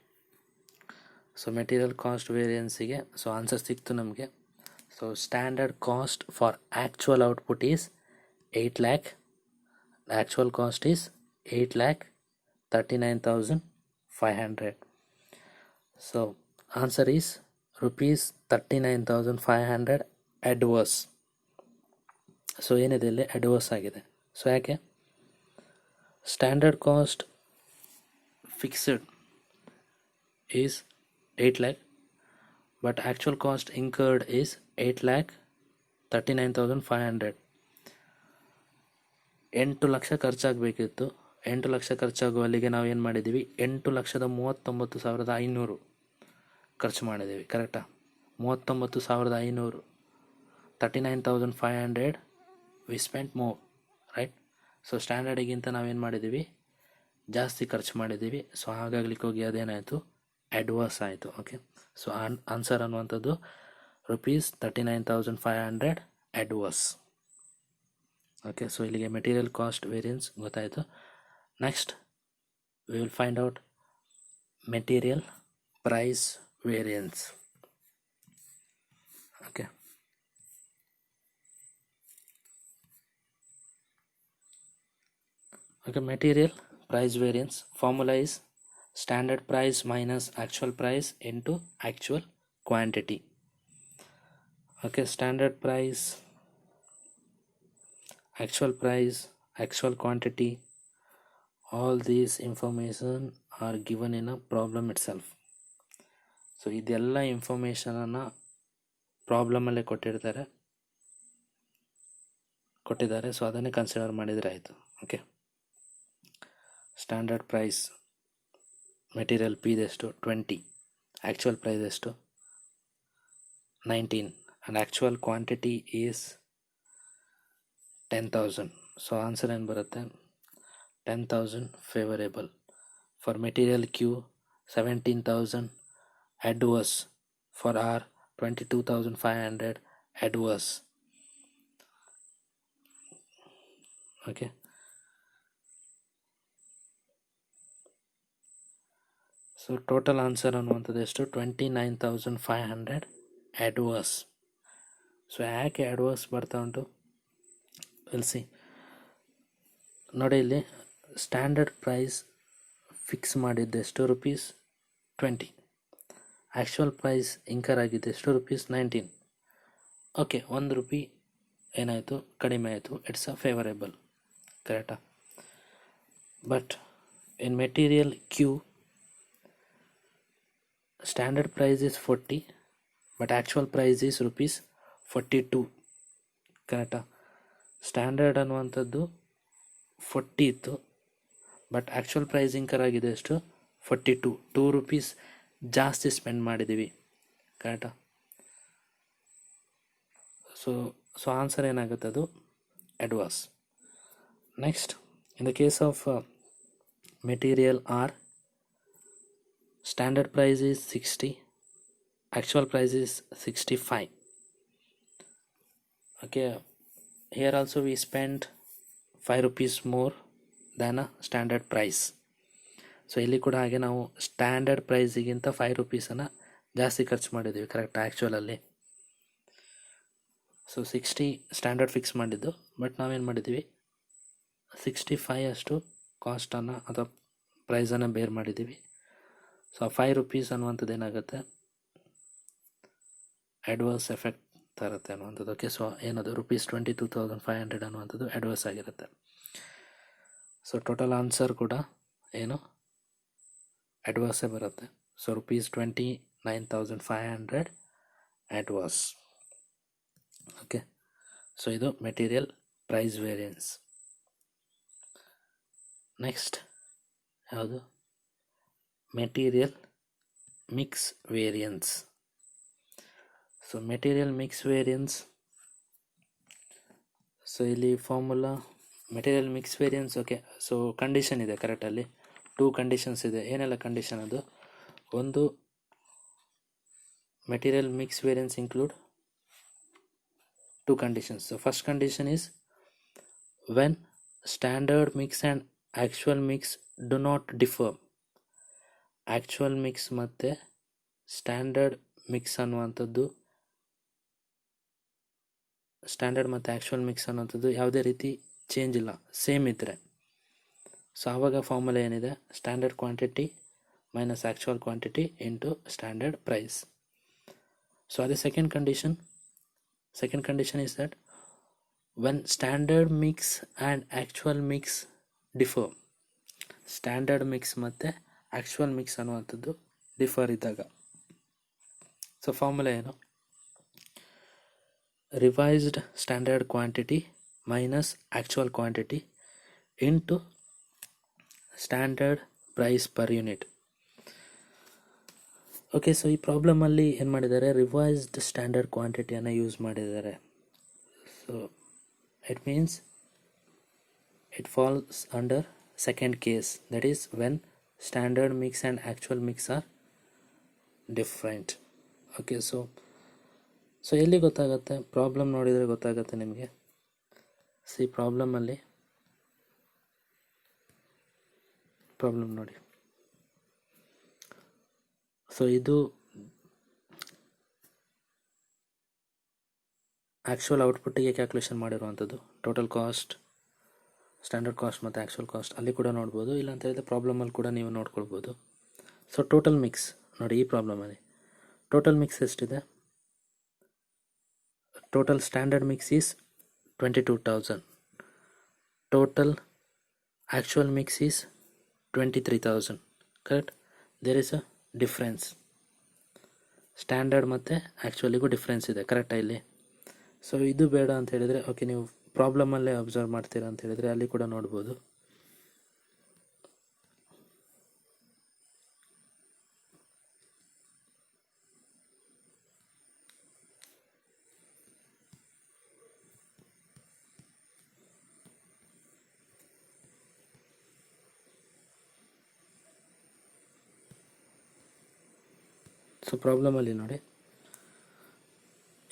So material cost ವೇರಿಯನ್ಸಿಗೆ ಸೊ ಆನ್ಸರ್ ಸಿಕ್ತು ನಮಗೆ. So standard cost for actual output is 8 lakh. Actual cost is 8,39,500. So answer is rupees 39,500 adverse. So ಏನಿದೆ ಇಲ್ಲಿ ಅಡ್ವರ್ಸ್ ಆಗಿದೆ. ಸೊ ಯಾಕೆ? Standard cost fixed is 8 lakh, but actual cost incurred is 8,39,500. 8 ಲಕ್ಷ ಖರ್ಚಾಗಬೇಕಿತ್ತು. 8 ಲಕ್ಷ ಖರ್ಚಾಗುವಲ್ಲಿಗೆ ನಾವು ಏನು ಮಾಡಿದ್ದೀವಿ? 8,39,500 ಖರ್ಚು ಮಾಡಿದ್ದೀವಿ, ಕರೆಕ್ಟಾ? 39,500, 39,500 we spent more, right? So ಸ್ಟ್ಯಾಂಡರ್ಡಿಗಿಂತ ನಾವೇನು ಮಾಡಿದ್ದೀವಿ? ಜಾಸ್ತಿ ಖರ್ಚು ಮಾಡಿದ್ದೀವಿ. ಸೊ ಹಾಗಾಗ್ಲಿಕ್ಕೆ ಹೋಗಿ ಅದೇನಾಯಿತು? ಅಡ್ವರ್ಸ್ ಆಯಿತು. ಓಕೆ, ಸೊ ಆನ್ಸರ್ ಅನ್ನುವಂಥದ್ದು ₹39,500 ಅಡ್ವರ್ಸ್. ಓಕೆ, ಸೊ ಇಲ್ಲಿಗೆ ಮೆಟೀರಿಯಲ್ ಕಾಸ್ಟ್ ವೇರಿಯನ್ಸ್ ಗೊತ್ತಾಯಿತು. Next we will find out material price variance. Okay, material price variance formula is standard price minus actual price into actual quantity. Okay, standard price, actual quantity, all these information are given in a problem itself. So ಇದೆಲ್ಲ ಇನ್ಫಾರ್ಮೇಷನನ್ನು ಪ್ರಾಬ್ಲಮಲ್ಲೇ ಕೊಟ್ಟಿದ್ದಾರೆ. ಸೊ ಅದನ್ನೇ ಕನ್ಸಿಡರ್ ಮಾಡಿದರೆ ಆಯಿತು. Okay, standard price material P ಎಷ್ಟು? 20. ಆ್ಯಕ್ಚುವಲ್ ಪ್ರೈಸ್ ಎಷ್ಟು? 19. And actual quantity is 10,000. So answer ಏನು ಬರುತ್ತೆ? 10,000 favourable. For material Q 17,000 adverse. For R 22,500 adverse. Okay, so total answer ಅನ್ನುವಂಥದ್ದು ಎಷ್ಟು 29,500 ಅಡ್ವರ್ಸ್. ಸೊ ಯಾಕೆ ಅಡ್ವರ್ಸ್ ಬರ್ತಾ ಉಂಟು ಸಿ ನೋಡಿ, ಇಲ್ಲಿ ಸ್ಟ್ಯಾಂಡರ್ಡ್ ಪ್ರೈಸ್ ಫಿಕ್ಸ್ ಮಾಡಿದ್ದೆಷ್ಟು ₹20. ಆ್ಯಕ್ಚುಯಲ್ ಪ್ರೈಸ್ ಇಂಕರ್ ಆಗಿದ್ದೆಷ್ಟು ₹19. ಓಕೆ, ₹1 ಏನಾಯಿತು, ಕಡಿಮೆ ಆಯಿತು, ಇಟ್ಸ್ ಅ ಫೇವರೇಬಲ್, ಕರೆಕ್ಟಾ? But in material Q standard price is 40 but actual price is ₹42, ಕರೆಕ್ಟಾ? ಸ್ಟ್ಯಾಂಡರ್ಡ್ ಅನ್ನುವಂಥದ್ದು 40 ಇತ್ತು, ಬಟ್ ಆ್ಯಕ್ಚುಯಲ್ ಪ್ರೈಸ್ ಇಂಕರ್ ಆಗಿದೆ ಎಷ್ಟು, 42, ₹2 ಜಾಸ್ತಿ ಸ್ಪೆಂಡ್ ಮಾಡಿದ್ದೀವಿ, ಕರೆಕ್ಟಾ? ಸೊ ಆನ್ಸರ್ ಏನಾಗುತ್ತೆ, ಅದು advance. Next, in the case of material R, standard price is 60, actual price is 65. Okay, here also we spend ₹5 more than a standard price. So ಇಲ್ಲಿ ಕೂಡ ಹಾಗೆ ನಾವು ಸ್ಟ್ಯಾಂಡರ್ಡ್ ಪ್ರೈಸಿಗಿಂತ ₹5 ಜಾಸ್ತಿ ಖರ್ಚು ಮಾಡಿದ್ದೀವಿ, ಕರೆಕ್ಟ್? ಆ್ಯಕ್ಚುಲಲ್ಲಿ ಸೊ 60 ಸ್ಟ್ಯಾಂಡರ್ಡ್ ಫಿಕ್ಸ್ ಮಾಡಿದ್ದು, ಬಟ್ ನಾವೇನು ಮಾಡಿದ್ದೀವಿ, 65 ಅಷ್ಟು ಕಾಸ್ಟನ್ನು ಅಥವಾ ಪ್ರೈಸನ್ನು ಬೇರ್ ಮಾಡಿದ್ದೀವಿ. ಸೊ ₹5 ಅನ್ನುವಂಥದ್ದು ಏನಾಗುತ್ತೆ, ಅಡ್ವರ್ಸ್ ಎಫೆಕ್ಟ್ ತರುತ್ತೆ ಅನ್ನುವಂಥದ್ದು. ಓಕೆ, ಸೊ ಏನದು ₹22,500 ಅನ್ನುವಂಥದ್ದು ಅಡ್ವರ್ಸ್ ಆಗಿರುತ್ತೆ. ಸೊ ಟೋಟಲ್ ಆನ್ಸರ್ ಕೂಡ ಏನು ಅಡ್ವರ್ಸೇ ಬರುತ್ತೆ. So ₹29,500 adverse. ಓಕೆ, ಸೊ ಇದು ಮೆಟೀರಿಯಲ್ ಪ್ರೈಸ್ ವೇರಿಯನ್ಸ್. ನೆಕ್ಸ್ಟ್ ಯಾವುದು, material mix variance. So material mix variance, so ಇಲ್ಲಿ formula material mix variance. Okay, so condition ಇದೆ, ಕರೆಕ್ಟಲ್ಲಿ 2 ಕಂಡೀಷನ್ಸ್ ಇದೆ. ಏನೆಲ್ಲ ಕಂಡೀಷನ್ ಅದು, ಒಂದು material mix variance include 2 conditions. So first condition is when standard mix and actual mix do not differ. Actual mix ಮತ್ತೆ ಸ್ಟ್ಯಾಂಡರ್ಡ್ ಮಿಕ್ಸ್ ಅನ್ನುವಂಥದ್ದು, ಸ್ಟ್ಯಾಂಡರ್ಡ್ ಮತ್ತು ಆ್ಯಕ್ಚುಯಲ್ ಮಿಕ್ಸ್ ಅನ್ನುವಂಥದ್ದು ಯಾವುದೇ ರೀತಿ ಚೇಂಜ್ ಇಲ್ಲ, ಸೇಮ್ ಇದ್ದರೆ. ಸೊ ಆವಾಗ ಫಾರ್ಮುಲಾ ಏನಿದೆ, standard quantity minus actual quantity into standard price. So ಅದೇ second condition. Second condition is that when standard mix and actual mix differ, standard mix ಮತ್ತು actual mix ಅನ್ನುವಂಥದ್ದು ಡಿಫರ್ ಇದ್ದಾಗ. ಸೊ ಫಾರ್ಮುಲಾ ಏನು, revised standard quantity minus actual quantity into standard price per unit. Okay, so ಈ ಪ್ರಾಬ್ಲಮಲ್ಲಿ ಏನು ಮಾಡಿದ್ದಾರೆ, ರಿವೈಸ್ಡ್ ಸ್ಟ್ಯಾಂಡರ್ಡ್ ಕ್ವಾಂಟಿಟಿಯನ್ನು ಯೂಸ್ ಮಾಡಿದ್ದಾರೆ. So it means it falls under second case, that is when standard mix and actual mix are different. Okay, so ಎಲ್ಲಿ ಗೊತ್ತಾಗುತ್ತೆ, ಪ್ರಾಬ್ಲಮ್ ನೋಡಿದರೆ ಗೊತ್ತಾಗುತ್ತೆ ನಿಮಗೆ. ಪ್ರಾಬ್ಲಮಲ್ಲಿ ಪ್ರಾಬ್ಲಮ್ ನೋಡಿ. ಸೊ ಇದು ಆ್ಯಕ್ಚುಯಲ್ ಔಟ್ಪುಟ್ಟಿಗೆ ಕ್ಯಾಲ್ಕುಲೇಷನ್ ಮಾಡಿರುವಂಥದ್ದು, ಟೋಟಲ್ ಕಾಸ್ಟ್, ಸ್ಟ್ಯಾಂಡರ್ಡ್ ಕಾಸ್ಟ್ ಮತ್ತು ಆ್ಯಕ್ಚುಯಲ್ ಕಾಸ್ಟ್ ಅಲ್ಲಿ ಕೂಡ ನೋಡ್ಬೋದು, ಇಲ್ಲ ಅಂತ ಹೇಳಿದ್ರೆ ಪ್ರಾಬ್ಲಮಲ್ಲಿ ಕೂಡ ನೀವು ನೋಡ್ಕೊಳ್ಬೋದು. ಸೊ ಟೋಟಲ್ ಮಿಕ್ಸ್ ನೋಡಿ, ಈ ಪ್ರಾಬ್ಲಮಲ್ಲಿ ಟೋಟಲ್ ಮಿಕ್ಸ್ ಎಷ್ಟಿದೆ, total standard mix is 22,000, total actual mix is 23,000, correct? There is a difference, standard ಮತ್ತು ಆ್ಯಕ್ಚುಲಿಗೂ ಡಿಫ್ರೆನ್ಸ್ ಇದೆ, ಕರೆಕ್ಟಾ ಇಲ್ಲಿ? ಸೊ ಇದು ಬೇಡ ಅಂತ ಹೇಳಿದರೆ, ಓಕೆ, ನೀವು ಪ್ರಾಬ್ಲಮಲ್ಲೇ ಅಬ್ಸರ್ವ್ ಮಾಡ್ತೀರಾ ಅಂತ ಹೇಳಿದರೆ ಅಲ್ಲಿ ಕೂಡ ನೋಡ್ಬೋದು. ಸೊ ಪ್ರಾಬ್ಲಮಲ್ಲಿ ನೋಡಿ,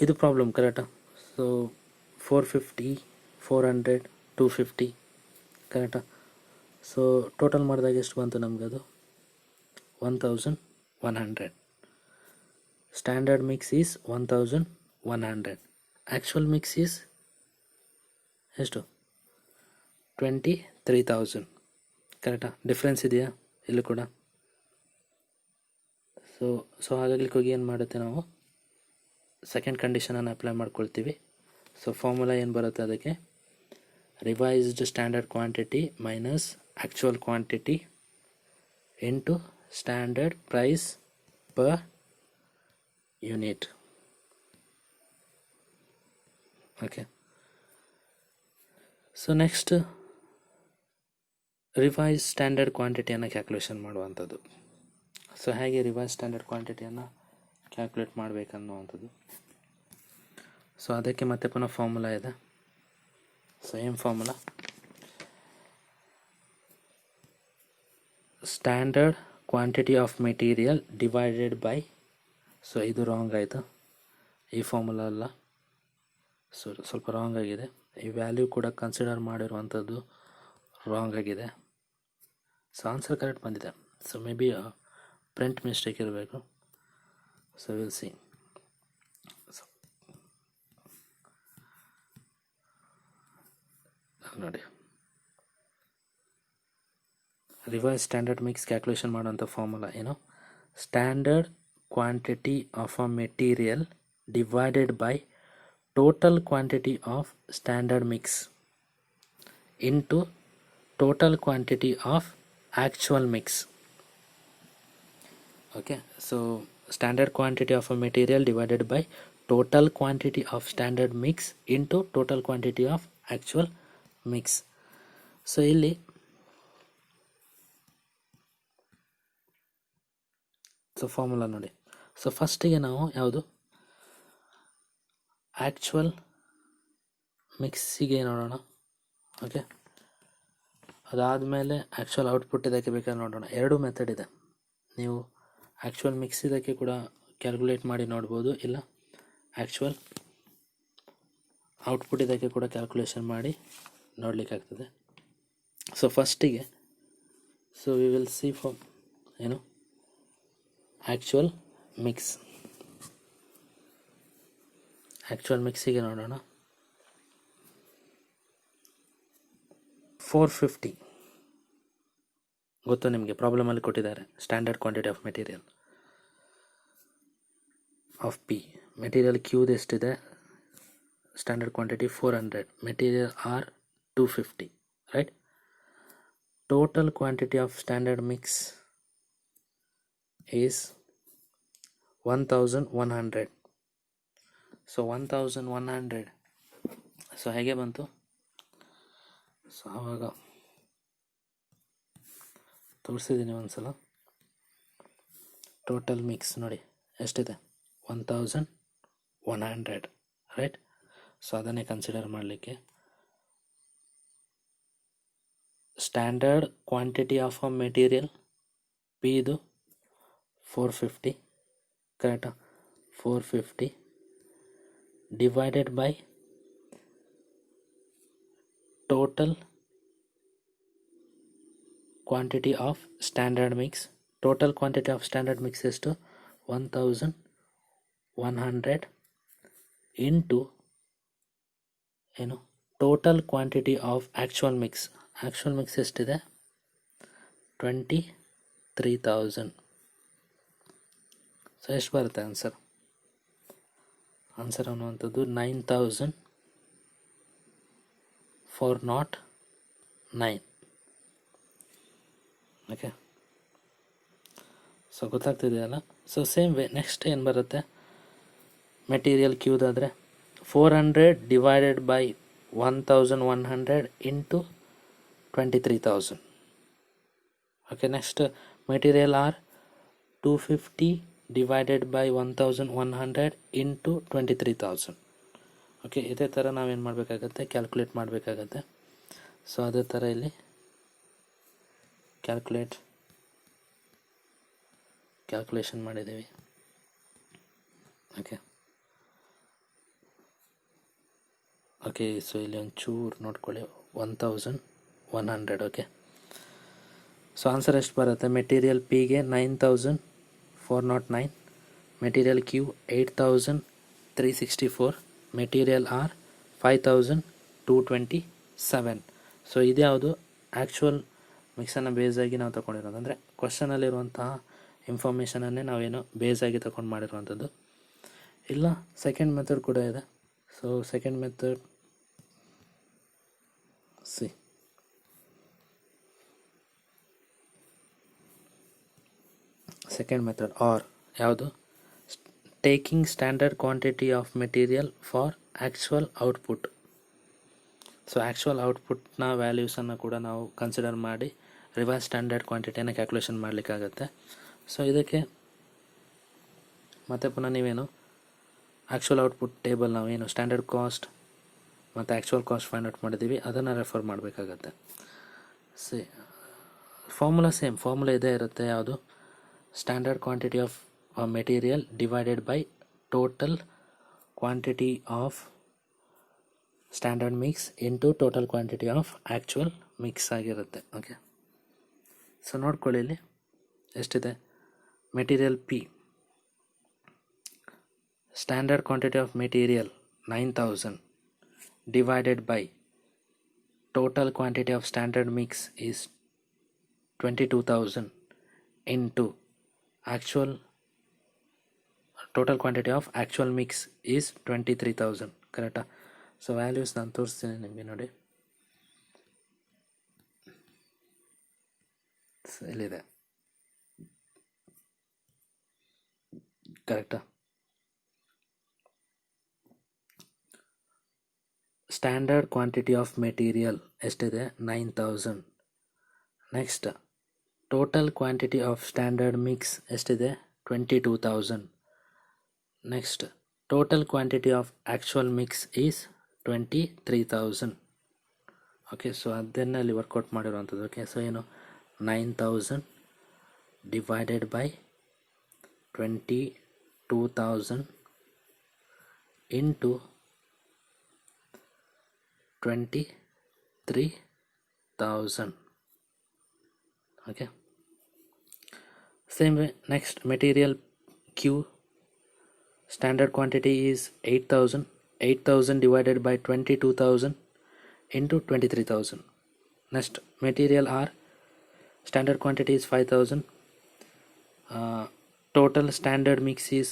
ಇದು ಪ್ರಾಬ್ಲಮ್, ಕರೆಕ್ಟಾ? ಸೊ 450, 400, 250, ಕರೆಕ್ಟಾ? ಸೊ ಟೋಟಲ್ ಮಾಡಿದಾಗ ಎಷ್ಟು ಬಂತು ನಮಗದು, 1100. Standard mix is 1100. Actual mix is ಎಷ್ಟು 23,000. ಕರೆಕ್ಟಾ? ಡಿಫ್ರೆನ್ಸ್ ಇದೆಯಾ ಇಲ್ಲೂ ಕೂಡ? ಸೊ ಹಾಗಾಗಿ ಹೋಗಿ ಏನು ಮಾಡುತ್ತೆ, ನಾವು ಸೆಕೆಂಡ್ ಕಂಡೀಷನನ್ನು ಅಪ್ಲೈ ಮಾಡ್ಕೊಳ್ತೀವಿ. ಸೊ ಫಾರ್ಮುಲಾ ಏನು ಬರುತ್ತೆ ಅದಕ್ಕೆ, revised standard quantity minus actual quantity into standard price per unit. Okay, so next revise standard ಕ್ವಾಂಟಿಟಿಯನ್ನು ಕ್ಯಾಲ್ಕುಲೇಷನ್ ಮಾಡುವಂಥದ್ದು. ಸೊ ಹೇಗೆ ರಿವೈಸ್ ಸ್ಟ್ಯಾಂಡರ್ಡ್ ಕ್ವಾಂಟಿಟಿಯನ್ನು ಕ್ಯಾಲ್ಕುಲೇಟ್ ಮಾಡಬೇಕನ್ನುವಂಥದ್ದು. ಸೊ ಅದಕ್ಕೆ ಮತ್ತೆ ಪುನಃ ಫಾರ್ಮುಲಾ ಇದೆ. Same formula, standard quantity of material divided by, so ಇದು ರಾಂಗ್ ಆಯಿತು, ಈ ಫಾರ್ಮುಲಾ ಅಲ್ಲ, ಸೊ ಸ್ವಲ್ಪ ರಾಂಗ್ ಆಗಿದೆ. ಈ ವ್ಯಾಲ್ಯೂ ಕೂಡ ಕನ್ಸಿಡರ್ ಮಾಡಿರುವಂಥದ್ದು ರಾಂಗ್ ಆಗಿದೆ. ಸೊ ಆನ್ಸರ್ ಕರೆಕ್ಟ್ ಬಂದಿದೆ. So may be print mistake ಇರಬೇಕು. So will see. ನೋಡಿ, ರಿವೈಸ್ ಸ್ಟ್ಯಾಂಡರ್ಡ್ ಮಿಕ್ಸ್ ಕ್ಯಾಲ್ಕುಲೇಷನ್ ಮಾಡುವಂಥ ಫಾರ್ಮುಲಾ ಏನು, standard quantity of a material divided by total quantity of standard mix into total quantity of actual mix. Okay, so standard quantity of a material divided by total quantity of standard mix into total quantity of actual mix. So ಇಲ್ಲಿ ಸೊ ಫಾರ್ಮುಲಾ ನೋಡಿ. ಸೊ ಫಸ್ಟಿಗೆ ನಾವು ಯಾವುದು ಆ್ಯಕ್ಚುಯಲ್ ಮಿಕ್ಸಿಗೆ ನೋಡೋಣ. ಓಕೆ, ಅದಾದಮೇಲೆ ಆ್ಯಕ್ಚುಯಲ್ ಔಟ್ಪುಟ್ ಇದಕ್ಕೆ ಬೇಕಾದ್ರೆ ನೋಡೋಣ. ಎರಡು ಮೆಥಡ್ ಇದೆ. ನೀವು ಆ್ಯಕ್ಚುಯಲ್ ಮಿಕ್ಸ್ ಇದಕ್ಕೆ ಕೂಡ ಕ್ಯಾಲ್ಕುಲೇಟ್ ಮಾಡಿ ನೋಡ್ಬೋದು, ಇಲ್ಲ ಆ್ಯಕ್ಚುಯಲ್ ಔಟ್ಪುಟ್ ಇದಕ್ಕೆ ಕೂಡ ಕ್ಯಾಲ್ಕುಲೇಷನ್ ಮಾಡಿ ನೋಡಲಿಕ್ಕಾಗ್ತದೆ. ಸೊ ಫಸ್ಟಿಗೆ so we will see for ಏನು ಆ್ಯಕ್ಚುಯಲ್ ಮಿಕ್ಸ್. ಆ್ಯಕ್ಚುಯಲ್ ಮಿಕ್ಸಿಗೆ ನೋಡೋಣ. 450 ಗೊತ್ತು ನಿಮಗೆ, ಪ್ರಾಬ್ಲಮಲ್ಲಿ ಕೊಟ್ಟಿದ್ದಾರೆ. Standard quantity of material of P. Material ಕ್ಯೂದು ಎಷ್ಟಿದೆ, standard quantity 400, material R 250, right. Total quantity of standard mix is 1100. So 1100. So ಹೇಗೆ ಬಂತು, ಸೊ ಆವಾಗ ತೋರಿಸಿದ್ದೀನಿ ಒಂದ್ಸಲ. ಟೋಟಲ್ ಮಿಕ್ಸ್ ನೋಡಿ ಎಷ್ಟಿದೆ, 1100, ರೈಟ್. ಸೊ ಅದನ್ನೇ ಕನ್ಸಿಡರ್ ಮಾಡಲಿಕ್ಕೆ standard quantity of a material P ಇದು 450, ಕರೆಕ್ಟಾ? 450 divided by total quantity of standard mix. Total quantity of standard mix ಎಷ್ಟು, 1100 ಇಂಟು ಏನು total quantity of actual mix. Actual mix ಎಷ್ಟಿದೆ, 23,000. ಸೊ ಎಷ್ಟು ಬರುತ್ತೆ ಆನ್ಸರ್? ಆನ್ಸರ್ ಅನ್ನುವಂಥದ್ದು 9,409. ಓಕೆ, ಸೊ ಗೊತ್ತಾಗ್ತಿದೆಯಲ್ಲ. ಸೊ ಸೇಮ್ ವೇ ನೆಕ್ಸ್ಟ್ ಏನು ಬರುತ್ತೆ, ಮೆಟೀರಿಯಲ್ ಕ್ಯೂದಾದರೆ 400 divided by 1100 into 23,000. Okay, next material R 250 divided by 1100 into 23,000. Okay, ಇದೇ ಥರ ನಾವೇನು ಮಾಡಬೇಕಾಗತ್ತೆ, ಕ್ಯಾಲ್ಕುಲೇಟ್ ಮಾಡಬೇಕಾಗತ್ತೆ. ಸೊ ಅದೇ ಥರ ಇಲ್ಲಿ ಕ್ಯಾಲ್ಕುಲೇಷನ್ ಮಾಡಿದ್ದೀವಿ. ಓಕೆ ಓಕೆ ಸೊ ಇಲ್ಲಿ ಒಂಚೂರು ನೋಡ್ಕೊಳ್ಳಿ, 1100. ಓಕೆ, ಸೊ ಆನ್ಸರ್ ಎಷ್ಟು ಬರುತ್ತೆ? ಮೆಟೀರಿಯಲ್ ಪಿಗೆ 9409, material Q 8364, material R 5227. So ಇದ್ಯಾವುದು ಆ್ಯಕ್ಚುಯಲ್ ಮಿಕ್ಸನ್ನು ಬೇಸಾಗಿ ನಾವು ತೊಗೊಂಡಿರೋದು, ಅಂದರೆ ಕ್ವಶನಲ್ಲಿರುವಂತಹ ಇನ್ಫಾರ್ಮೇಷನನ್ನೇ ನಾವೇನು ಬೇಸಾಗಿ ತೊಗೊಂಡು ಮಾಡಿರುವಂಥದ್ದು. ಇಲ್ಲ ಸೆಕೆಂಡ್ ಮೆಥಡ್ ಕೂಡ ಇದೆ. So second method see, second method are ಯಾವುದು? Taking standard quantity of material for actual output. So actual ಔಟ್ಪುಟ್ನ ವ್ಯಾಲ್ಯೂಸನ್ನು ಕೂಡ ನಾವು ಕನ್ಸಿಡರ್ ಮಾಡಿ ರಿವೈಸ್ ಸ್ಟ್ಯಾಂಡರ್ಡ್ ಕ್ವಾಂಟಿಟಿಯನ್ನು ಕ್ಯಾಲ್ಕುಲೇಷನ್ ಮಾಡಲಿಕ್ಕಾಗತ್ತೆ. ಸೊ ಇದಕ್ಕೆ ಮತ್ತೆ ಪುನಃ ನೀವೇನು ಆ್ಯಕ್ಚುಯಲ್ ಔಟ್ಪುಟ್ ಟೇಬಲ್ ನಾವೇನು ಸ್ಟ್ಯಾಂಡರ್ಡ್ ಕಾಸ್ಟ್ ಮತ್ತು ಆ್ಯಕ್ಚುಯಲ್ ಕಾಸ್ಟ್ ಫೈಂಡ್ ಔಟ್ ಮಾಡಿದ್ದೀವಿ ಅದನ್ನು ರೆಫರ್ ಮಾಡಬೇಕಾಗತ್ತೆ. ಫಾರ್ಮುಲಾ ಇದೇ ಇರುತ್ತೆ. ಯಾವುದು? Standard quantity of material divided by total quantity of standard mix into total quantity of actual mix ಆಗಿರುತ್ತೆ. ಓಕೆ, ಸೊ ನೋಡ್ಕೊಳ್ಳಿ ಇಲ್ಲಿ ಎಷ್ಟಿದೆ. Material P standard quantity of material 9000 divided by total quantity of standard mix is 22,000 into actual total quantity of actual mix is 23,000. ಕರೆಕ್ಟಾ? ಸೊ ವ್ಯಾಲ್ಯೂಸ್ ನಾನು ತೋರಿಸ್ತೀನಿ ನಿಮಗೆ ನೋಡಿ. ಇಲ್ಲಿದೆ, ಕರೆಕ್ಟಾ? ಸ್ಟ್ಯಾಂಡರ್ಡ್ ಕ್ವಾಂಟಿಟಿ ಆಫ್ ಮೆಟೀರಿಯಲ್ ಎಷ್ಟಿದೆ? 9000. Next total quantity of standard mix ಎಷ್ಟಿದೆ? 22,000. Next total quantity of actual mix is 23,000. Okay, so ಅದನ್ನು ಅಲ್ಲಿ ವರ್ಕೌಟ್ ಮಾಡಿರುವಂಥದ್ದು. ಓಕೆ, ಸೊ ಏನು 9000 divided by 22,000 into 23,000. Okay, same way. Next, material Q standard quantity is 8,000. 8,000 divided by 22,000 into 23,000. Next, material R standard quantity is 5,000. Total standard mix is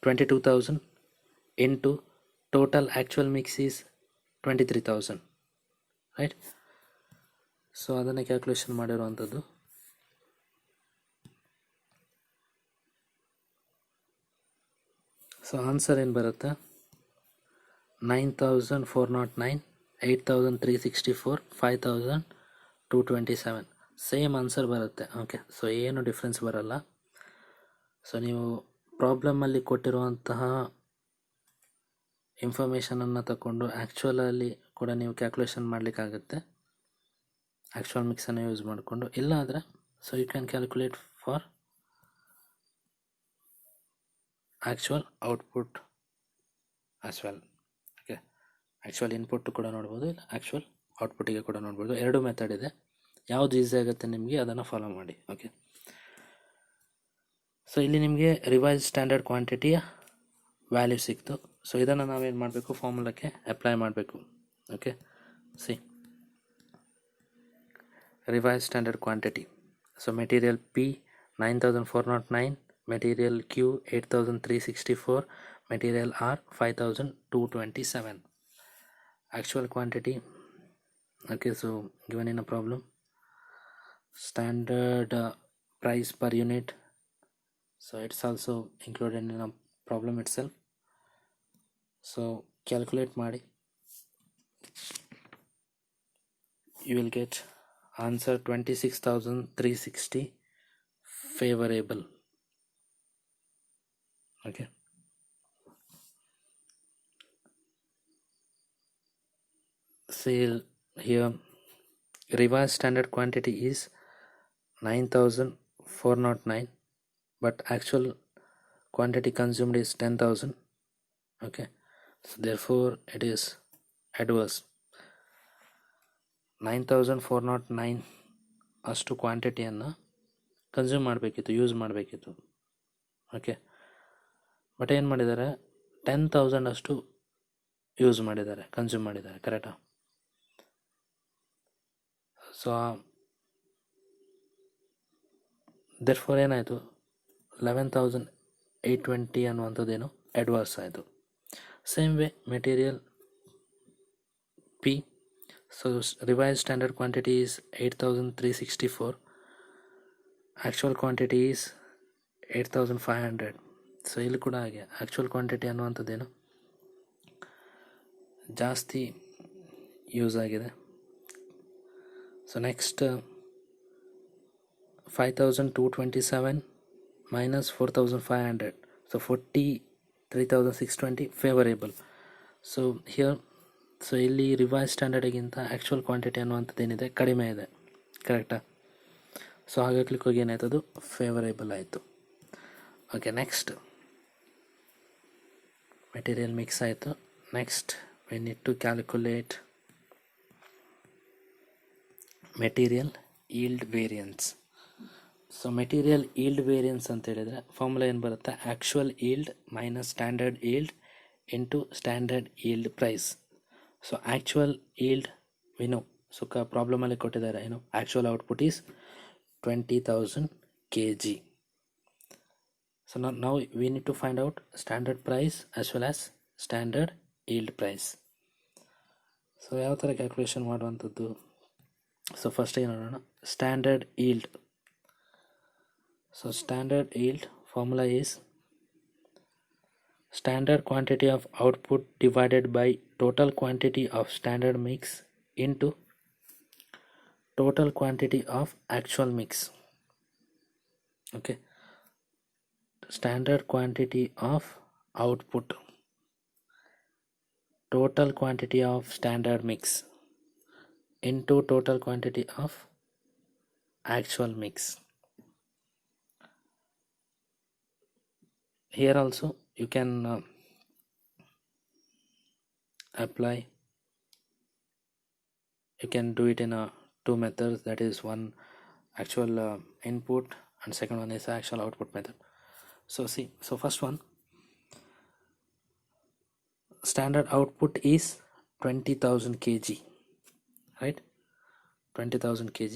22,000 into total actual mix is 23,000. Right? So ಅದನ್ನು ಕ್ಯಾಲ್ಕುಲೇಷನ್ ಮಾಡಿರುವಂಥದ್ದು. ಸೊ ಆನ್ಸರ್ ಏನು ಬರುತ್ತೆ? 9,409, 8,364, 5,227. ಸೇಮ್ ಆನ್ಸರ್ ಬರುತ್ತೆ. ಓಕೆ, ಸೊ ಏನು ಡಿಫ್ರೆನ್ಸ್ ಬರಲ್ಲ. ಸೊ ನೀವು ಪ್ರಾಬ್ಲಮಲ್ಲಿ ಕೊಟ್ಟಿರುವಂತಹ ಇನ್ಫಾರ್ಮೇಷನನ್ನು ತಗೊಂಡು ಆ್ಯಕ್ಚುಲಲ್ಲಿ ಕೂಡ ನೀವು ಕ್ಯಾಲ್ಕುಲೇಷನ್ ಮಾಡಲಿಕ್ಕಾಗುತ್ತೆ, ಆ್ಯಕ್ಚುಯಲ್ ಮಿಕ್ಸನ್ನು ಯೂಸ್ ಮಾಡಿಕೊಂಡು. ಇಲ್ಲ ಆದರೆ so you can calculate for actual output as well. Okay, actual input ಕೂಡ ನೋಡ್ಬೋದು, ಇಲ್ಲ ಆ್ಯಕ್ಚುಯಲ್ ಔಟ್ಪುಟ್ಟಿಗೆ ಕೂಡ ನೋಡ್ಬೋದು. ಎರಡು ಮೆಥಡ್ ಇದೆ. ಯಾವುದು ಈಸಿ ಆಗುತ್ತೆ ನಿಮಗೆ ಅದನ್ನು ಫಾಲೋ ಮಾಡಿ. ಓಕೆ, ಸೊ ಇಲ್ಲಿ ನಿಮಗೆ ರಿವೈಸ್ ಸ್ಟ್ಯಾಂಡರ್ಡ್ ಕ್ವಾಂಟಿಟಿಯ ವ್ಯಾಲ್ಯೂ ಸಿಕ್ತು. ಸೊ ಇದನ್ನು ನಾವೇನು ಮಾಡಬೇಕು? ಫಾರ್ಮುಲಾಕ್ಕೆ ಅಪ್ಲೈ ಮಾಡಬೇಕು. Okay, see revise standard quantity. So material P 9409, material Q 8364, material R 5227. Actual quantity. Okay, so given in a problem, standard price per unit. So it's also included in a problem itself. So calculate ಮಾಡಿ, you will get answer 26,360 favorable. Okay, see here revised standard quantity is 9,409, but actual quantity consumed is 10,000. Okay, so therefore it is adverse. 9,409 ಅಷ್ಟು ಕ್ವಾಂಟಿಟಿಯನ್ನು ಕನ್ಸ್ಯೂಮ್ ಮಾಡಬೇಕಿತ್ತು, ಯೂಸ್ ಮಾಡಬೇಕಿತ್ತು. ಓಕೆ, ಬಟ್ ಏನು ಮಾಡಿದ್ದಾರೆ, 10,000 ಅಷ್ಟು ಯೂಸ್ ಮಾಡಿದ್ದಾರೆ, ಕನ್ಸ್ಯೂಮ್ ಮಾಡಿದ್ದಾರೆ. ಕರೆಕ್ಟಾ? ಸೊ ದೇರ್ಫೋರ್ ಏನಾಯಿತು, 11,820 ಅನ್ನುವಂಥದ್ದೇನು ಅಡ್ವಾನ್ಸ್ ಆಯಿತು. Same way material P, so revised standard quantity is 8,364, actual quantity is 8,500. So ಇಲ್ಲಿ ಕೂಡ ಹಾಗೆ ಆ್ಯಕ್ಚುಯಲ್ ಕ್ವಾಂಟಿಟಿ ಅನ್ನುವಂಥದ್ದೇನು ಜಾಸ್ತಿ ಯೂಸ್ ಆಗಿದೆ. So next 5,227 minus 4,500, so 43,620 favourable. So here, so ಇಲ್ಲಿ ರಿವೈಸ್ ಸ್ಟ್ಯಾಂಡರ್ಡಿಗಿಂತ ಆ್ಯಕ್ಚುಯಲ್ ಕ್ವಾಂಟಿಟಿ ಅನ್ನುವಂಥದ್ದು ಏನಿದೆ ಕಡಿಮೆ ಇದೆ. ಕರೆಕ್ಟಾ? ಸೊ ಹಾಗೆ ಕ್ಲಿಕ್ ಹೋಗಿ ಏನಾಯ್ತದು ಫೇವರೇಬಲ್ ಆಯಿತು. ಓಕೆ, ನೆಕ್ಸ್ಟ್ ಮೆಟೀರಿಯಲ್ ಮಿಕ್ಸ್ ಆಯಿತು. Next we need to calculate material yield variance. So material yield variance ಅಂತ ಹೇಳಿದರೆ ಫಾರ್ಮುಲಾ ಏನು ಬರುತ್ತೆ, actual yield minus standard yield into standard yield price. So actual yield we know, so ಪ್ರಾಬ್ಲಮಲ್ಲಿ ಕೊಟ್ಟಿದ್ದಾರೆ ಏನು, actual output is 20,000 kg. So ನಾವು we need to find out standard price as well as standard yield price. So ಯಾವ ಥರ ಕ್ಯಾಲ್ಕುಲೇಷನ್ ಮಾಡುವಂಥದ್ದು? ಸೊ ಫಸ್ಟ್ ಏನು ನೋಡೋಣ, standard yield. So standard yield formula is standard quantity of output divided by total quantity of standard mix into total quantity of actual mix. Okay, standard quantity of output, total quantity of standard mix into total quantity of actual mix. Here also you can apply, you can do it in two methods, that is one actual input and second one is actual output method. So see, so first one, standard output is 20,000 kg, right? 20,000 kg.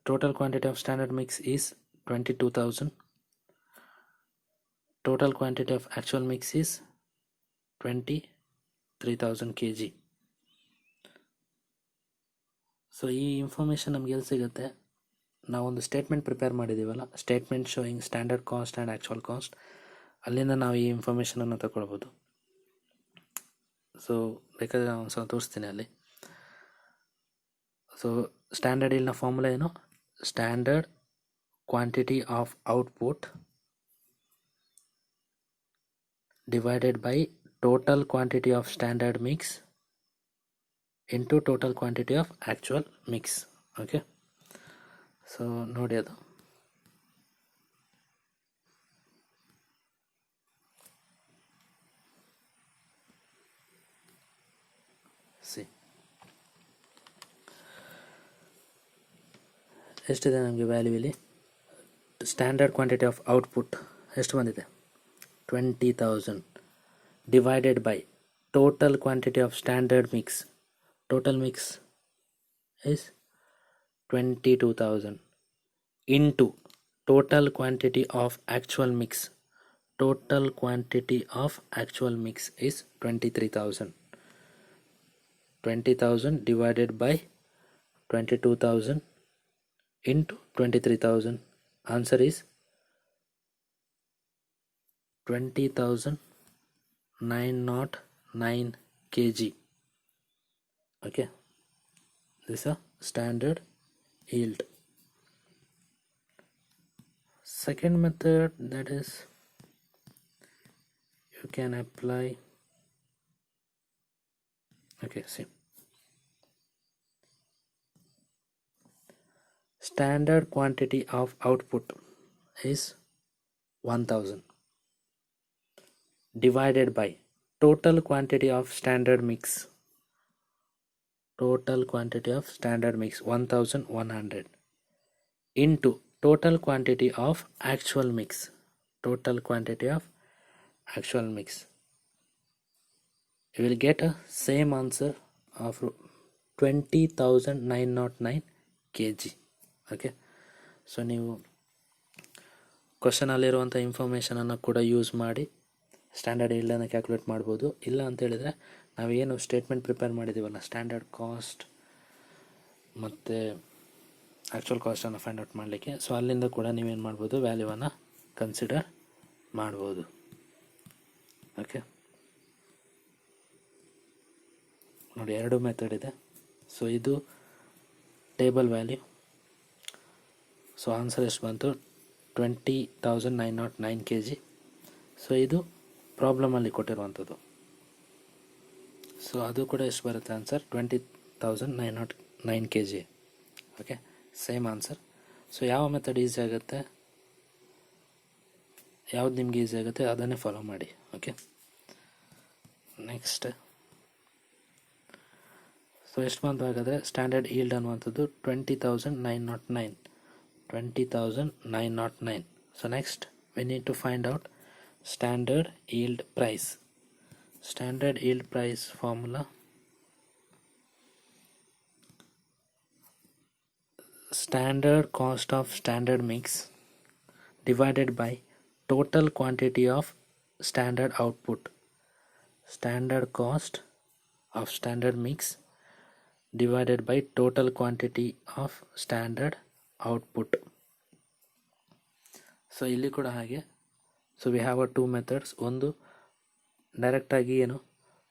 Total quantity of standard mix is 22,000. Total quantity of actual mix is 23,000 kg. So ಈ ಇನ್ಫಾರ್ಮೇಷನ್ ನಮ್ಗೆ ಎಲ್ಲಿ ಸಿಗುತ್ತೆ, ನಾವೊಂದು ಸ್ಟೇಟ್ಮೆಂಟ್ ಪ್ರಿಪೇರ್ ಮಾಡಿದ್ದೀವಲ್ಲ, statement showing standard cost and actual cost, ಅಲ್ಲಿಂದ ನಾವು ಈ ಇನ್ಫಾರ್ಮೇಷನನ್ನು ತಗೊಳ್ಬೋದು. ಸೊ ಬೇಕಾದರೆ ನಾನು ಒಂದು ಸಲ ತೋರಿಸ್ತೀನಿ ಅಲ್ಲಿ. ಸೊ ಸ್ಟ್ಯಾಂಡರ್ಡ್ ಇಲ್ನ ಫಾರ್ಮುಲಾ ಏನು, standard quantity of output divided by total quantity of standard mix into total quantity of actual mix. Okay, so ನೋಡಿ ಅದು. ಸಿ ಎಷ್ಟಿದೆ ನಮಗೆ ವ್ಯಾಲ್ಯೂ ಇಲ್ಲಿ, ಸ್ಟ್ಯಾಂಡರ್ಡ್ ಕ್ವಾಂಟಿಟಿ ಆಫ್ ಔಟ್ಪುಟ್ ಎಷ್ಟು ಬಂದಿದೆ, 20,000 divided by total quantity of standard mix, total mix is 22,000 into total quantity of actual mix, total quantity of actual mix is 23,000. 20,000 divided by 22,000 into 23,000, answer is 20,909 kg. Okay, this is a standard yield. Second method, that is you can apply, okay, see, standard quantity of output is 1,000 divided by total quantity of standard mix, total quantity of standard mix 1100 into total quantity of actual mix, total quantity of actual mix. You will get a same answer of 20,909 kg. Okay, so ನೀವು ಕ್ವಶನಲ್ಲಿರುವಂಥ ಇನ್ಫಾರ್ಮೇಷನನ್ನು ಕೂಡ ಯೂಸ್ ಮಾಡಿ ಸ್ಟ್ಯಾಂಡರ್ಡ್ ಈಲ್ಡನ್ನು ಕ್ಯಾಲ್ಕುಲೇಟ್ ಮಾಡ್ಬೋದು. ಇಲ್ಲ ಅಂತೇಳಿದರೆ ನಾವೇನು ಸ್ಟೇಟ್ಮೆಂಟ್ ಪ್ರಿಪೇರ್ ಮಾಡಿದ್ದೀವಲ್ಲ, ಸ್ಟ್ಯಾಂಡರ್ಡ್ ಕಾಸ್ಟ್ ಮತ್ತು ಆ್ಯಕ್ಚುಯಲ್ ಕಾಸ್ಟನ್ನು ಫೈಂಡ್ ಔಟ್ ಮಾಡಲಿಕ್ಕೆ, ಸೊ ಅಲ್ಲಿಂದ ಕೂಡ ನೀವೇನು ಮಾಡ್ಬೋದು, ವ್ಯಾಲ್ಯೂವನ್ನು ಕನ್ಸಿಡರ್ ಮಾಡ್ಬೋದು. ಓಕೆ, ನೋಡಿ 2 ಮೆಥಡ್ ಇದೆ. ಸೊ ಇದು ಟೇಬಲ್ ವ್ಯಾಲ್ಯೂ. ಸೊ ಆನ್ಸರ್ ಎಷ್ಟು ಬಂತು, 20,909 kg. ಸೊ ಇದು ಪ್ರಾಬ್ಲಮಲ್ಲಿ ಕೊಟ್ಟಿರುವಂಥದ್ದು. ಸೊ ಅದು ಕೂಡ ಎಷ್ಟು ಬರುತ್ತೆ answer, 20,909 kg. Okay, same answer. So ಯಾವ ಮೆಥಡ್ ಈಸಿ ಆಗುತ್ತೆ, ಯಾವ್ದು ನಿಮ್ಗೆ ಈಸಿ ಆಗುತ್ತೆ ಅದನ್ನೇ ಫಾಲೋ ಮಾಡಿ. Okay, next. ಸೊ ಎಷ್ಟು ಬಂತು ಹಾಗಾದರೆ, ಸ್ಟ್ಯಾಂಡರ್ಡ್ ಈಲ್ಡ್ ಅನ್ನುವಂಥದ್ದು 20,909. So next we need to find out standard yield price. Standard yield price formula, standard cost of standard mix divided by total quantity of standard output. Standard cost of standard mix divided by total quantity of standard output. So ಇಲ್ಲಿ ಕೂಡ ಹಾಗೆ. So we have 2 methods. ಒಂದು ಡೈರೆಕ್ಟಾಗಿ ಏನು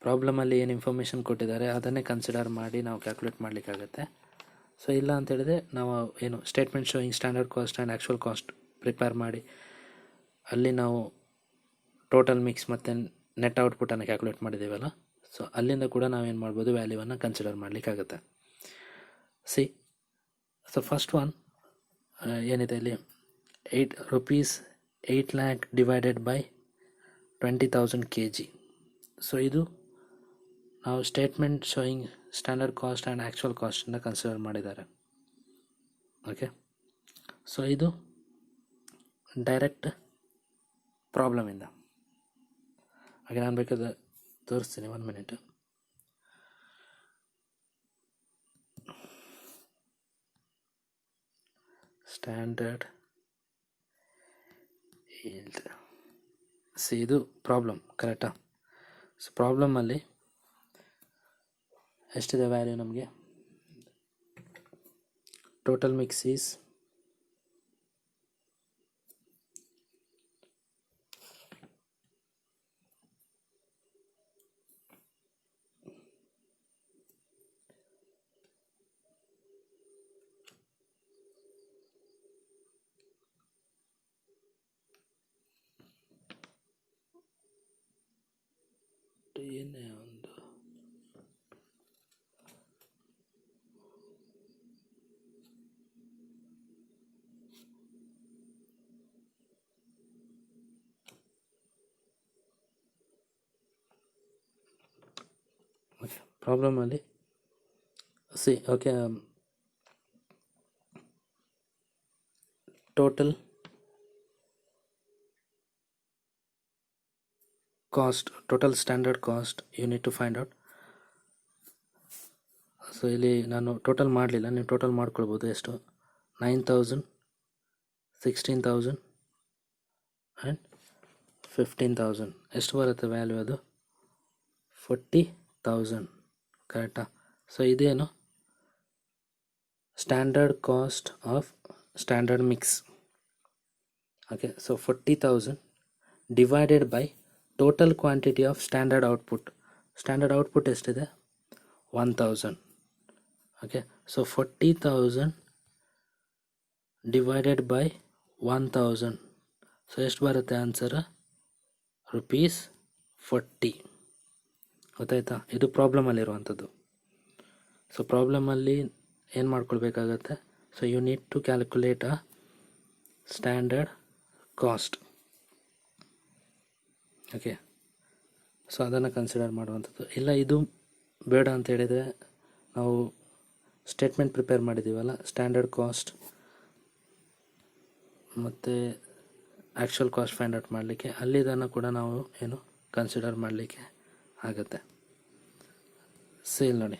ಪ್ರಾಬ್ಲಮಲ್ಲಿ ಏನು ಇನ್ಫಾರ್ಮೇಷನ್ ಕೊಟ್ಟಿದ್ದಾರೆ ಅದನ್ನೇ ಕನ್ಸಿಡರ್ ಮಾಡಿ ನಾವು ಕ್ಯಾಲ್ಕುಲೇಟ್ ಮಾಡಲಿಕ್ಕಾಗತ್ತೆ. ಸೊ ಇಲ್ಲ ಅಂತೇಳಿದರೆ ನಾವು ಏನು statement showing standard cost and actual cost prepare ಮಾಡಿ ಅಲ್ಲಿ ನಾವು ಟೋಟಲ್ ಮಿಕ್ಸ್ ಮತ್ತು ನೆಟ್ ಔಟ್ಪುಟನ್ನು ಕ್ಯಾಲ್ಕುಲೇಟ್ ಮಾಡಿದ್ದೀವಲ್ಲ, ಸೊ ಅಲ್ಲಿಂದ ಕೂಡ ನಾವೇನು ಮಾಡ್ಬೋದು, ವ್ಯಾಲ್ಯೂವನ್ನು ಕನ್ಸಿಡರ್ ಮಾಡಲಿಕ್ಕಾಗತ್ತೆ. ಸಿ, ಸೊ ಫಸ್ಟ್ ಒನ್ ಏನಿದೆ ಇಲ್ಲಿ, 8 rupees 8 lakh divided by 20,000 kg. So ಇದು ನಾವು statement showing standard cost and actual ಕಾಸ್ಟನ್ನು ಕನ್ಸಿಡರ್ ಮಾಡಿದ್ದಾರೆ. ಓಕೆ, ಸೊ ಇದು ಡೈರೆಕ್ಟ್ ಪ್ರಾಬ್ಲಮಿಂದ. ಹಾಗೆ ನಾನು ಬೇಕಾದ್ರೆ ತೋರಿಸ್ತೀನಿ, 1 minute. ಸ್ಟ್ಯಾಂಡರ್ಡ್ ಈಲ್ಡ್, ಸಿ ಇದು ಪ್ರಾಬ್ಲಮ್, ಕರೆಕ್ಟಾ? ಸೊ ಪ್ರಾಬ್ಲಮಲ್ಲಿ ಎಷ್ಟಿದೆ ವ್ಯಾಲ್ಯೂ ನಮಗೆ, ಟೋಟಲ್ ಮಿಕ್ಸ್ ಈಸ್ ಏನೇ ಒಂದು ಪ್ರಾಬ್ಲಮಲ್ಲಿ see. Okay, total cost, total standard cost you need to find out. So ಇಲ್ಲಿ ನಾನು ಟೋಟಲ್ ಮಾಡಲಿಲ್ಲ, ನೀವು ಟೋಟಲ್ ಮಾಡ್ಕೊಳ್ಬೋದು. ಎಷ್ಟು, 9,000, 16,000 ಆ್ಯಂಡ್ 15,000. ಎಷ್ಟು ಬರುತ್ತೆ ವ್ಯಾಲ್ಯೂ, ಅದು 40,000, ಕರೆಕ್ಟಾ? ಸೊ ಇದೇನು standard cost of standard mix. Okay, so 40,000 divided by total quantity of standard output. Standard output ಎಷ್ಟಿದೆ, 1,000. Okay, so 40,000 divided by 1,000. So ಎಷ್ಟು ಬರುತ್ತೆ ಆನ್ಸರ್, ₹40. ಗೊತ್ತಾಯ್ತಾ? ಇದು ಪ್ರಾಬ್ಲಮಲ್ಲಿರುವಂಥದ್ದು. ಸೊ ಪ್ರಾಬ್ಲಮಲ್ಲಿ ಏನು ಮಾಡ್ಕೊಳ್ಬೇಕಾಗತ್ತೆ, so you need to calculate a standard cost. Okay, so ಅದನ್ನು ಕನ್ಸಿಡರ್ ಮಾಡುವಂಥದ್ದು. ಇಲ್ಲ ಇದು ಬೇಡ ಅಂತ ಹೇಳಿದರೆ ನಾವು ಸ್ಟೇಟ್ಮೆಂಟ್ ಪ್ರಿಪೇರ್ ಮಾಡಿದ್ದೀವಲ್ಲ, ಸ್ಟ್ಯಾಂಡರ್ಡ್ ಕಾಸ್ಟ್ ಮತ್ತು ಆ್ಯಕ್ಚುಯಲ್ ಕಾಸ್ಟ್ ಫೈಂಡ್ ಔಟ್ ಮಾಡಲಿಕ್ಕೆ, ಅಲ್ಲಿ ಇದನ್ನು ಕೂಡ ನಾವು ಕನ್ಸಿಡರ್ ಮಾಡಲಿಕ್ಕೆ ಆಗುತ್ತೆ. ಸೇಲ್ ನೋಡಿ,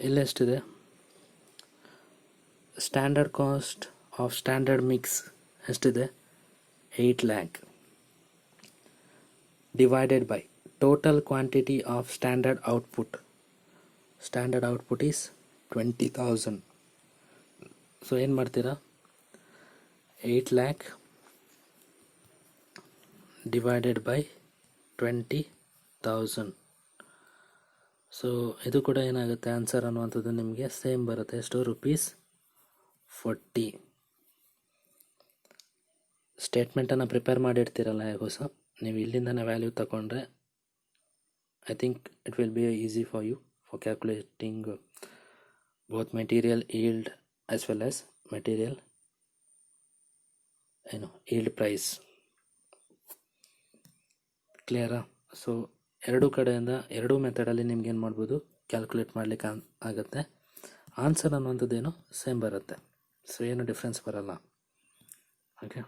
ಇಲ್ಲೆಷ್ಟಿದೆ, standard cost of standard mix ಎಷ್ಟಿದೆ, 8 lakh divided by total quantity of standard output is 20,000. So ಏನು ಮಾಡ್ತೀರಾ, 8 lakh divided by 20,000. ಸೊ ಇದು ಕೂಡ ಏನಾಗುತ್ತೆ, ಆನ್ಸರ್ ಅನ್ನುವಂಥದ್ದು ನಿಮಗೆ ಸೇಮ್ ಬರುತ್ತೆ. ಎಷ್ಟು, ₹40. ಸ್ಟೇಟ್ಮೆಂಟನ್ನು ಪ್ರಿಪೇರ್ ಮಾಡಿರ್ತೀರಲ್ಲ ಹೇಗೋ ಸಹ, ನೀವು ಇಲ್ಲಿಂದನೇ ವ್ಯಾಲ್ಯೂ ತಗೊಂಡ್ರೆ I think it will be easy for you for calculating both material yield as well as material yield price. ಕ್ಲಿಯರಾ? ಸೊ ಎರಡೂ ಕಡೆಯಿಂದ ಎರಡೂ ಮೆಥಡಲ್ಲಿ ನಿಮ್ಗೆ ಏನು ಮಾಡ್ಬೋದು, ಕ್ಯಾಲ್ಕುಲೇಟ್ ಮಾಡಲಿಕ್ಕೆ ಆಗುತ್ತೆ. ಆನ್ಸರ್ ಅನ್ನುವಂಥದ್ದೇನು ಸೇಮ್ ಬರುತ್ತೆ. ಸೊ ಏನು ಡಿಫ್ರೆನ್ಸ್ ಬರಲ್ಲ. ಓಕೆ,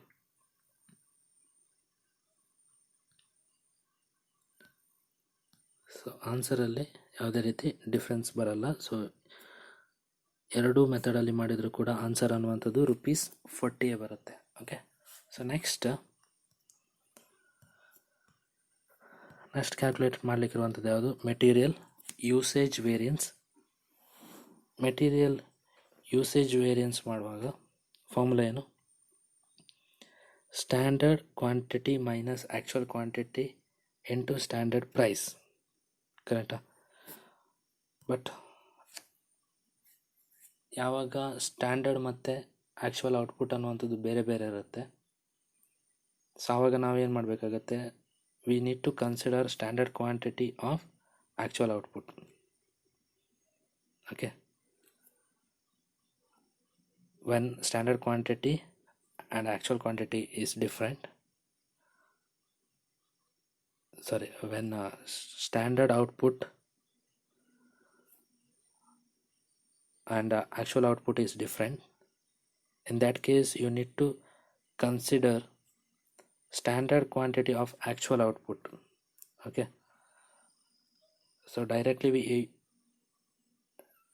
ಸೊ ಆನ್ಸರಲ್ಲಿ ಯಾವುದೇ ರೀತಿ ಡಿಫ್ರೆನ್ಸ್ ಬರಲ್ಲ. ಸೊ ಎರಡೂ ಮೆಥಡಲ್ಲಿ ಮಾಡಿದರೂ ಕೂಡ ಆನ್ಸರ್ ಅನ್ನುವಂಥದ್ದು ₹40 ಬರುತ್ತೆ. ಓಕೆ, ಸೊ ನೆಕ್ಸ್ಟ್ ಕ್ಯಾಲ್ಕುಲೇಟ್ ಮಾಡಲಿಕ್ಕಿರುವಂಥದ್ದು ಯಾವುದು, material usage variance. Material usage variance ಮಾಡುವಾಗ ಫಾರ್ಮುಲಾ ಏನು, standard quantity minus actual quantity into standard price. ಕರೆಕ್ಟಾ? ಬಟ್ ಯಾವಾಗ ಸ್ಟ್ಯಾಂಡರ್ಡ್ ಮತ್ತು ಆ್ಯಕ್ಚುಯಲ್ ಔಟ್ಪುಟ್ ಅನ್ನುವಂಥದ್ದು ಬೇರೆ ಬೇರೆ ಇರುತ್ತೆ, ಸೊ ಆವಾಗ ನಾವೇನು ಮಾಡಬೇಕಾಗತ್ತೆ, we need to consider standard quantity of actual output. Okay, when standard quantity and actual quantity is different, when standard output and actual output is different, in that case you need to consider standard quantity of actual output. Okay, so directly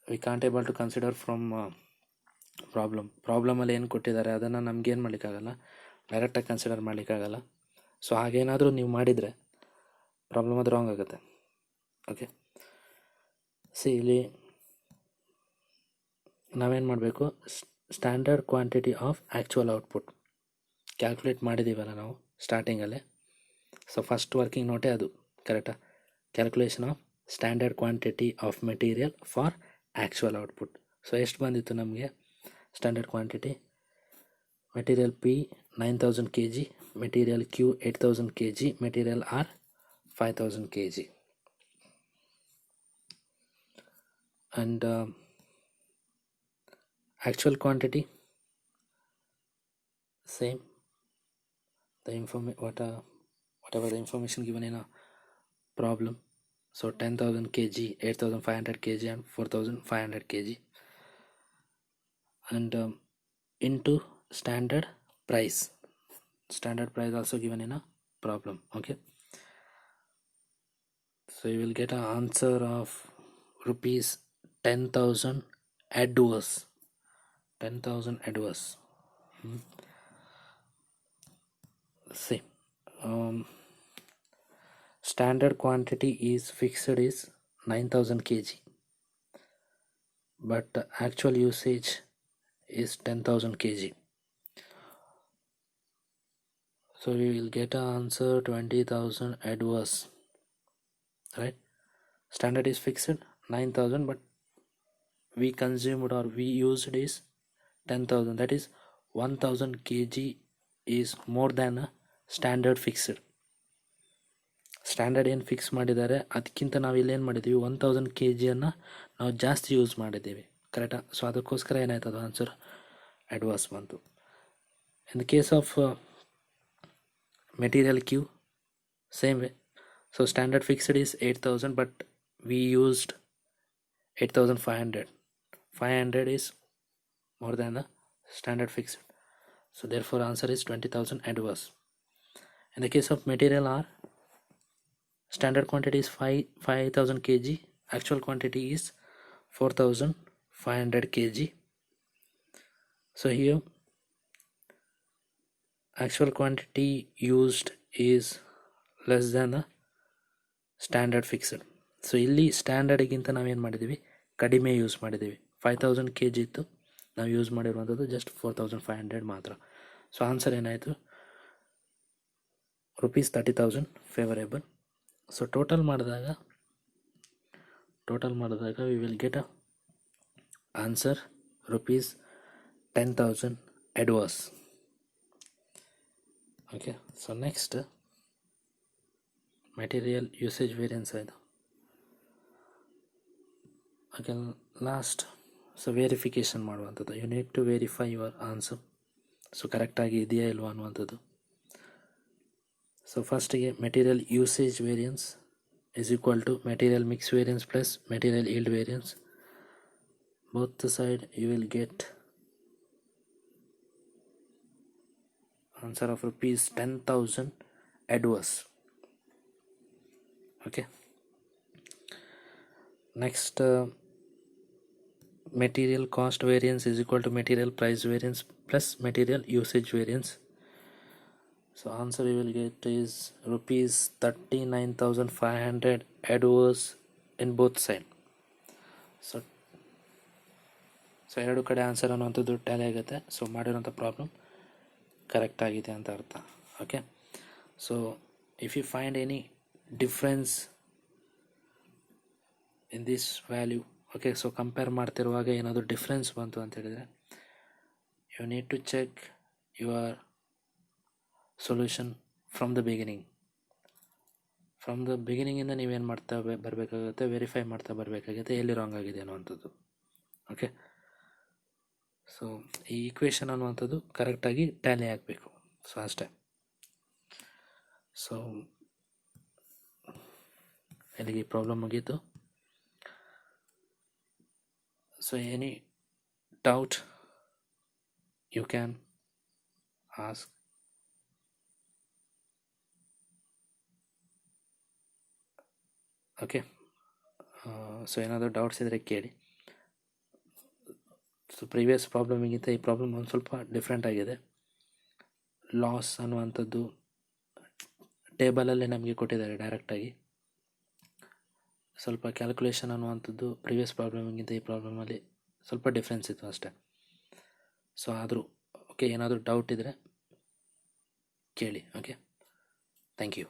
we can't able to consider from problem ಅಲ್ಲಿ ಏನು ಕೊಟ್ಟಿದ್ದಾರೆ ಅದನ್ನು ನಮಗೇನು ಮಾಡಲಿಕ್ಕಾಗಲ್ಲ, ಡೈರೆಕ್ಟಾಗಿ ಕನ್ಸಿಡರ್ ಮಾಡಲಿಕ್ಕಾಗಲ್ಲ. ಸೊ ಹಾಗೇನಾದರೂ ನೀವು ಮಾಡಿದರೆ ಪ್ರಾಬ್ಲಮ್ ಅದು ರಾಂಗ್ ಆಗುತ್ತೆ. ಓಕೆ, ಇಲ್ಲಿ ನಾವೇನು ಮಾಡಬೇಕು, standard quantity of actual output calculate ಮಾಡಿದ್ದೀವಲ್ಲ ನಾವು ಸ್ಟಾರ್ಟಿಂಗಲ್ಲೇ. ಸೊ ಫಸ್ಟ್ ವರ್ಕಿಂಗ್ ನೋಟೇ ಅದು, ಕರೆಕ್ಟಾ? Calculation of standard quantity of material for actual output. So ಎಷ್ಟು ಬಂದಿತ್ತು ನಮಗೆ standard quantity, material P 9,000 kg, material Q 8,000 kg, material R 5,000 kg. And actual quantity same, whatever the information given in a problem. So 10,000 kg, 8,500 kg and 4,500 kg, and into standard price also given in a problem. Okay, so you will get an answer of ₹10,000 adverse. 10,000 adverse. See, standard quantity is fixed is 9,000 kg, but actual usage is 10,000 kg. So we will get an answer 20,000 adverse, right? Standard is fixed 9,000, but we consumed or we used is 10,000. That is 1,000 kg is more than a standard fixed. Standard ಏನು ಫಿಕ್ಸ್ ಮಾಡಿದ್ದಾರೆ ಅದಕ್ಕಿಂತ ನಾವು ಇಲ್ಲೇನು ಮಾಡಿದ್ದೀವಿ, 1,000 kgಯನ್ನು ನಾವು ಜಾಸ್ತಿ ಯೂಸ್ ಮಾಡಿದ್ದೀವಿ. ಕರೆಕ್ಟಾ? ಸೊ ಅದಕ್ಕೋಸ್ಕರ ಏನಾಯ್ತದ ಆನ್ಸರ್ ಅಡ್ವಾನ್ಸ್ ಬಂತು. ಇನ್ the case of material Q, same way. So standard fixed is 8,000, but we used 8,500. 500 is more than the standard fixed. So therefore answer is 20,000 adverse. In the case of material R, standard quantity is 5,000 kg, actual quantity is 4,500 kg. So here actual quantity used is less than the standard fixed. So ಇಲ್ಲಿ ಸ್ಟ್ಯಾಂಡರ್ಡ್ಗಿಂತ ನಾವೇನು ಮಾಡಿದ್ದೀವಿ, ಕಡಿಮೆ ಯೂಸ್ ಮಾಡಿದ್ದೀವಿ. 5,000 kg ಇತ್ತು, ನಾವು ಯೂಸ್ ಮಾಡಿರುವಂಥದ್ದು ಜಸ್ಟ್ 4,500 ಮಾತ್ರ. ಸೊ ಆನ್ಸರ್ ಏನಾಯಿತು, ₹30,000 ಫೇವರೇಬಲ್. ಸೊ ಟೋಟಲ್ ಮಾಡಿದಾಗ we will get a answer ₹10,000 adverse. Okay, so next material usage variance ಆಯಿತು. ಓಕೆ, ಲಾಸ್ಟ್ ಸೊ ವೆರಿಫಿಕೇಷನ್ ಮಾಡುವಂಥದ್ದು. You need to verify your answer. So ಕರೆಕ್ಟಾಗಿ ಇದೆಯಾ ಇಲ್ವಾ ಅನ್ನುವಂಥದ್ದು. ಸೊ ಫಸ್ಟಿಗೆ material usage variance is equal to material mix variance plus material yield variance. Both the side you will get answer of ₹10,000 adverse. Okay, next material cost variance is equal to material price variance plus material usage variance. So answer you will get is ₹39,500 adverse in both side. So ಎರಡು ಕಡೆ ಆನ್ಸರ್ ಅನ್ನುವಂಥದ್ದು ಟ್ಯಾಲಿ ಆಗುತ್ತೆ. ಸೊ ಮಾಡಿರೋಂಥ ಪ್ರಾಬ್ಲಮ್ ಕರೆಕ್ಟ್ ಆಗಿದೆ ಅಂತ ಅರ್ಥ. Okay, so if you find any difference in this value, okay, so compare ಮಾಡ್ತಿರುವಾಗ ಏನಾದರೂ ಡಿಫ್ರೆನ್ಸ್ ಬಂತು ಅಂತ ಹೇಳಿದರೆ you need to check your solution from the ಬಿಗಿನಿಂಗಿಂದ ನೀವೇನು ಮಾಡ್ತಾ ಬರಬೇಕಾಗುತ್ತೆ, ವೆರಿಫೈ ಮಾಡ್ತಾ ಬರಬೇಕಾಗುತ್ತೆ ಎಲ್ಲಿ ರಾಂಗ್ ಆಗಿದೆ ಅನ್ನುವಂಥದ್ದು. ಓಕೆ, ಸೊ ಈ ಈಕ್ವೇಷನ್ ಅನ್ನುವಂಥದ್ದು ಕರೆಕ್ಟಾಗಿ ಟ್ಯಾಲಿ ಆಗಬೇಕು. ಸೊ ಅಷ್ಟೇ. ಸೊ ಇಲ್ಲಿಗೆ ಈ ಪ್ರಾಬ್ಲಮ್ ಮುಗೀತು. So any doubt you can ask. Okay, so ಏನಾದರೂ ಡೌಟ್ಸ್ ಇದ್ದರೆ ಕೇಳಿ. ಸೊ ಪ್ರೀವಿಯಸ್ ಪ್ರಾಬ್ಲಮಿಗಿಂತ ಈ ಪ್ರಾಬ್ಲಮ್ ಒಂದು ಸ್ವಲ್ಪ ಡಿಫ್ರೆಂಟ್ ಆಗಿದೆ. ಲಾಸ್ ಅನ್ನುವಂಥದ್ದು ಟೇಬಲಲ್ಲೇ ನಮಗೆ ಕೊಟ್ಟಿದ್ದಾರೆ ಡೈರೆಕ್ಟಾಗಿ. ಸ್ವಲ್ಪ ಕ್ಯಾಲ್ಕುಲೇಷನ್ ಅನ್ನುವಂಥದ್ದು ಪ್ರೀವಿಯಸ್ ಪ್ರಾಬ್ಲಮಿಗಿಂತ ಈ ಪ್ರಾಬ್ಲಮಲ್ಲಿ ಸ್ವಲ್ಪ ಡಿಫ್ರೆನ್ಸ್ ಇತ್ತು ಅಷ್ಟೇ. ಸೊ ಆದರೂ ಓಕೆ, ಏನಾದರೂ ಡೌಟ್ ಇದ್ದರೆ ಕೇಳಿ. Okay, thank you.